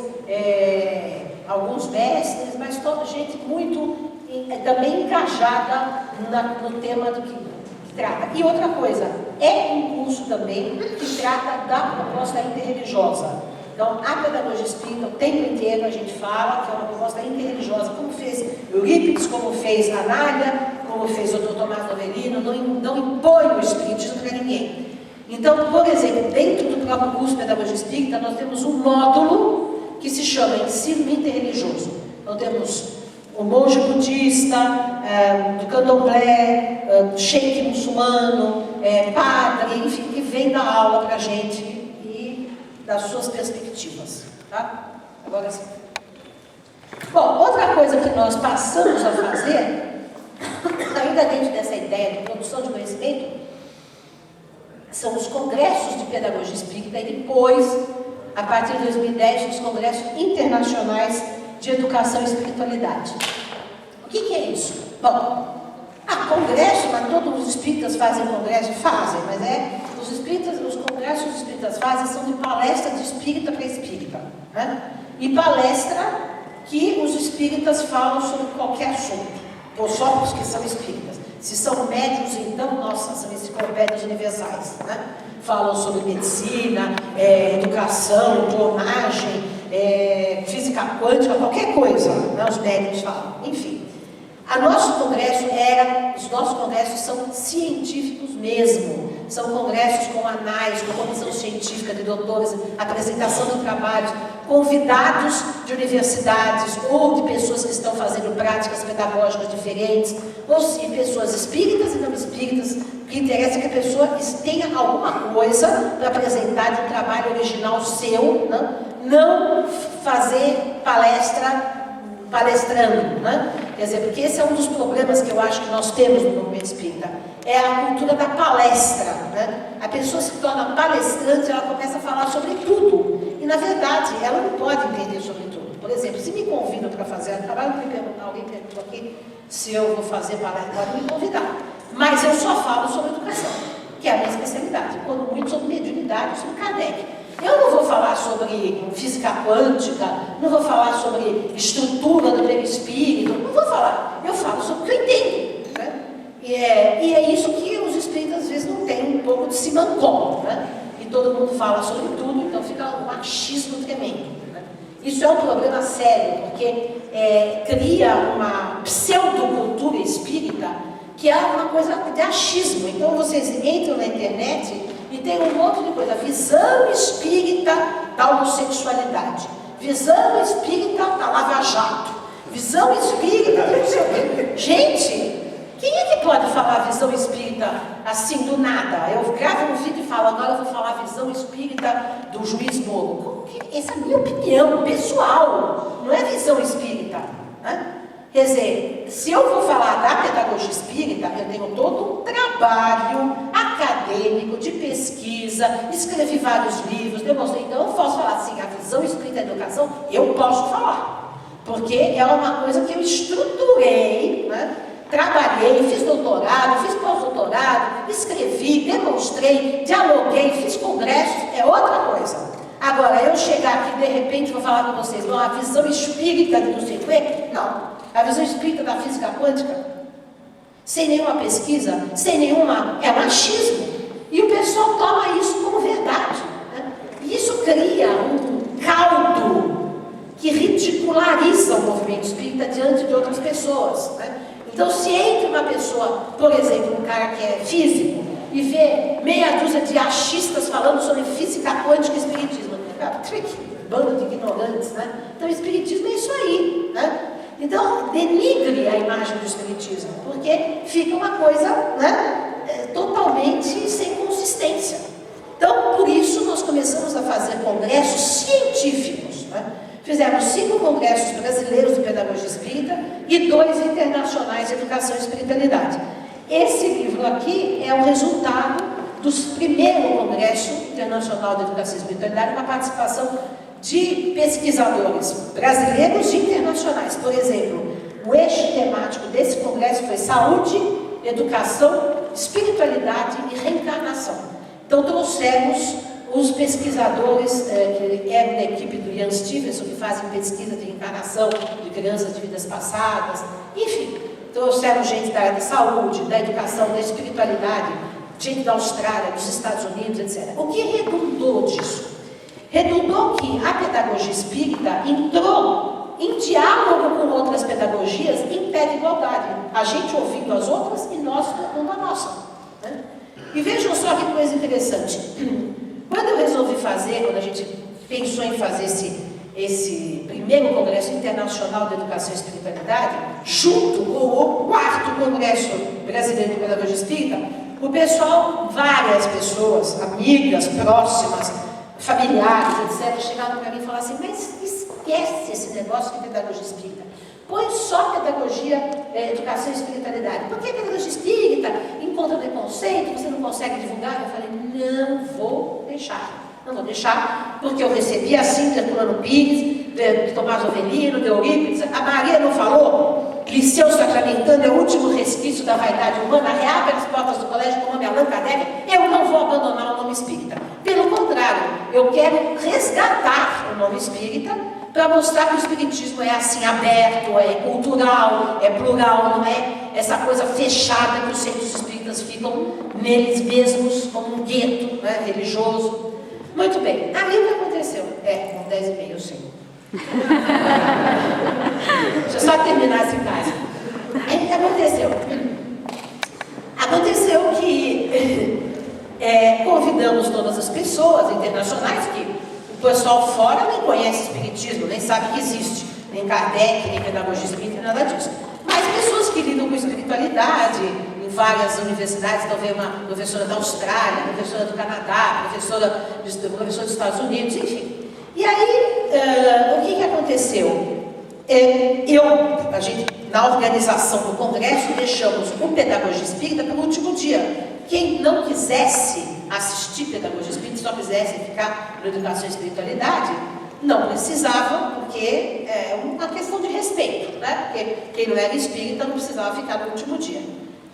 alguns mestres, mas toda gente muito também engajada no tema do que trata. E outra coisa, é um curso também que trata da proposta interreligiosa. Então, a pedagogia espírita, o tempo inteiro a gente fala que é uma proposta interreligiosa, como fez Eurípides, como fez Anália, como fez o Dr. Tomás Novelino, não impõe o espiritismo para ninguém. Então, por exemplo, dentro do próprio curso de pedagogia espírita, nós temos um módulo que se chama ensino interreligioso. Então, temos o monge budista, do candomblé, sheik muçulmano, padre, enfim, que vem dar aula para a gente e das suas perspectivas. Tá? Agora sim. Bom, outra coisa que nós passamos a fazer, ainda dentro dessa ideia de produção de conhecimento, são os congressos de pedagogia espírita e depois, a partir de 2010, os congressos internacionais de educação e espiritualidade. O que é isso? Bom, congresso, mas todos os espíritas fazem congresso? Fazem, mas os congressos espíritas fazem são de palestra de espírita para espírita, né? E palestra que os espíritas falam sobre qualquer assunto, ou só os que são espíritas. Se são médicos, então, nossa, são enciclopédias universais, né? Falam sobre medicina, educação, clonagem, física quântica, qualquer coisa, né? Os médicos falam, enfim. Os nossos congressos são científicos mesmo, São congressos com anais, com comissão científica de doutores, apresentação de trabalhos, convidados de universidades ou de pessoas que estão fazendo práticas pedagógicas diferentes, ou se pessoas espíritas e não espíritas. O que interessa é que a pessoa tenha alguma coisa para apresentar de um trabalho original seu, né? Não fazer palestrando, né? Quer dizer, porque esse é um dos problemas que eu acho que nós temos no movimento espírita, é a cultura da palestra, né? A pessoa se torna palestrante, ela começa a falar sobre tudo, e na verdade ela não pode entender sobre tudo. Por exemplo, se me convidam para fazer um trabalho, alguém perguntou aqui se eu vou fazer palestra, pode me convidar, mas eu só falo sobre educação, que é a minha especialidade, quando muito sobre mediunidade, sobre Kardec. Eu não vou falar sobre física quântica, não vou falar sobre estrutura do perispírito, não vou falar. Eu falo sobre o que eu entendo, né? E é isso que os espíritas às vezes não têm, um pouco de simancol, né? E todo mundo fala sobre tudo, então fica um machismo tremendo, né? Isso é um problema sério, porque cria uma pseudocultura espírita que é uma coisa de achismo. Então vocês entram na internet e tem um monte de coisa, visão espírita da homossexualidade, visão espírita da Lava-Jato, visão espírita de não sei o quê. Gente, quem é que pode falar visão espírita assim do nada? Eu gravo um vídeo e falo, agora eu vou falar visão espírita do juiz Moro. Essa é a minha opinião pessoal, não é visão espírita, né? Quer dizer, se eu vou falar da pedagogia espírita, eu tenho todo um trabalho acadêmico, de pesquisa, escrevi vários livros, demonstrei, então eu posso falar assim, a visão espírita da educação, eu posso falar, porque é uma coisa que eu estruturei, né? Trabalhei, fiz doutorado, fiz pós-doutorado, escrevi, demonstrei, dialoguei, fiz congressos, é outra coisa. Agora, eu chegar aqui, de repente, vou falar com vocês, não, a visão espírita do circuito, não. A visão espírita da física quântica, sem nenhuma pesquisa, sem nenhuma... é machismo. E o pessoal toma isso como verdade, né? E isso cria um caldo que ridiculariza o movimento espírita diante de outras pessoas, né? Então, se entra uma pessoa, por exemplo, um cara que é físico, e vê meia dúzia de achistas falando sobre física quântica e espiritismo, bando de ignorantes, né? Então, o espiritismo é isso aí, né? Então, denigre a imagem do espiritismo, porque fica uma coisa, né, totalmente sem consistência. Então, por isso, nós começamos a fazer congressos científicos, né? Fizemos 5 congressos brasileiros de pedagogia espírita e 2 internacionais de educação e espiritualidade. Esse livro aqui é o resultado do primeiro Congresso Internacional de Educação e Espiritualidade, com a participação de pesquisadores brasileiros e internacionais. Por exemplo, o eixo temático desse congresso foi saúde, educação, espiritualidade e reencarnação. Então trouxemos os pesquisadores que eram da equipe do Ian Stevenson, que fazem pesquisa de reencarnação de crianças de vidas passadas, enfim, trouxeram gente da área da saúde, da educação, da espiritualidade, gente da Austrália, dos Estados Unidos, etc. O que redundou disso? Redundou que a pedagogia espírita entrou em diálogo com outras pedagogias em pé de igualdade. A gente ouvindo as outras e nós ouvindo a nossa, né? E vejam só que coisa interessante. Quando eu resolvi fazer, quando a gente pensou em fazer esse primeiro Congresso Internacional de Educação e Espiritualidade, junto com o 4º Congresso Brasileiro de Pedagogia Espírita, o pessoal, várias pessoas, amigas, próximas, familiares, etc., chegaram para mim e falaram assim, mas esquece esse negócio de pedagogia espírita, põe só pedagogia, educação e espiritualidade, porque a pedagogia espírita encontra preconceito, você não consegue divulgar. Eu falei, não vou deixar, porque eu recebi a Cíntia Turano Pires, de Tomás Ovelino, de Eurípides, a Maria não falou, Liceu sacramentando é o último resquício da vaidade humana, reabre as portas do colégio com o nome Allan Kardec, eu não vou abandonar o nome espírita. Pelo contrário, eu quero resgatar o nome espírita para mostrar que o espiritismo é assim, aberto, é cultural, é plural, não é essa coisa fechada que os centros espíritas ficam neles mesmos, como um gueto, né, religioso. Muito bem, aí o que aconteceu? Com 10h30, eu sei. Deixa eu só terminar esse caso. Aí o que aconteceu? Aconteceu que convidamos todas as pessoas internacionais, que o pessoal fora nem conhece espiritismo, nem sabe que existe, nem Kardec, nem pedagogia espírita, nada disso. Mas pessoas que lidam com espiritualidade, em várias universidades, então vem uma professora da Austrália, professora do Canadá, professora dos Estados Unidos, enfim. E aí, o que aconteceu? A gente, na organização do congresso, deixamos o Pedagogia Espírita para o último dia. Quem não quisesse assistir Pedagogia Espírita, só quisesse ficar na Educação e Espiritualidade, não precisava, porque é uma questão de respeito, né? Porque quem não era espírita não precisava ficar no último dia.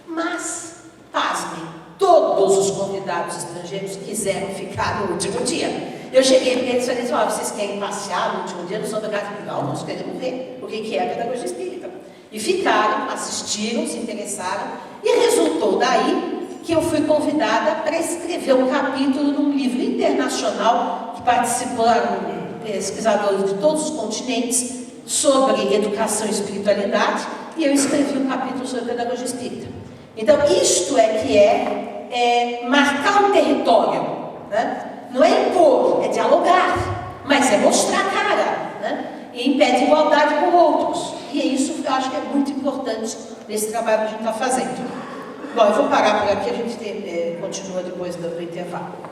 Mas, pasmem, todos os convidados estrangeiros quiseram ficar no último dia. Eu cheguei para eles e falei assim, vocês querem passear no último dia no São Bernardo? Não, nós queremos ver o que é a Pedagogia Espírita. E ficaram, assistiram, se interessaram, e resultou daí que eu fui convidada para escrever um capítulo num livro internacional que participaram pesquisadores de todos os continentes sobre educação e espiritualidade, e eu escrevi um capítulo sobre pedagogia espírita. Então, isto é que é marcar um território, né? Não é impor, é dialogar, mas é mostrar a cara, né? E em pé de igualdade com outros. E é isso que eu acho que é muito importante nesse trabalho que a gente está fazendo. Bom, eu vou parar por aqui, a gente continua depois do intervalo.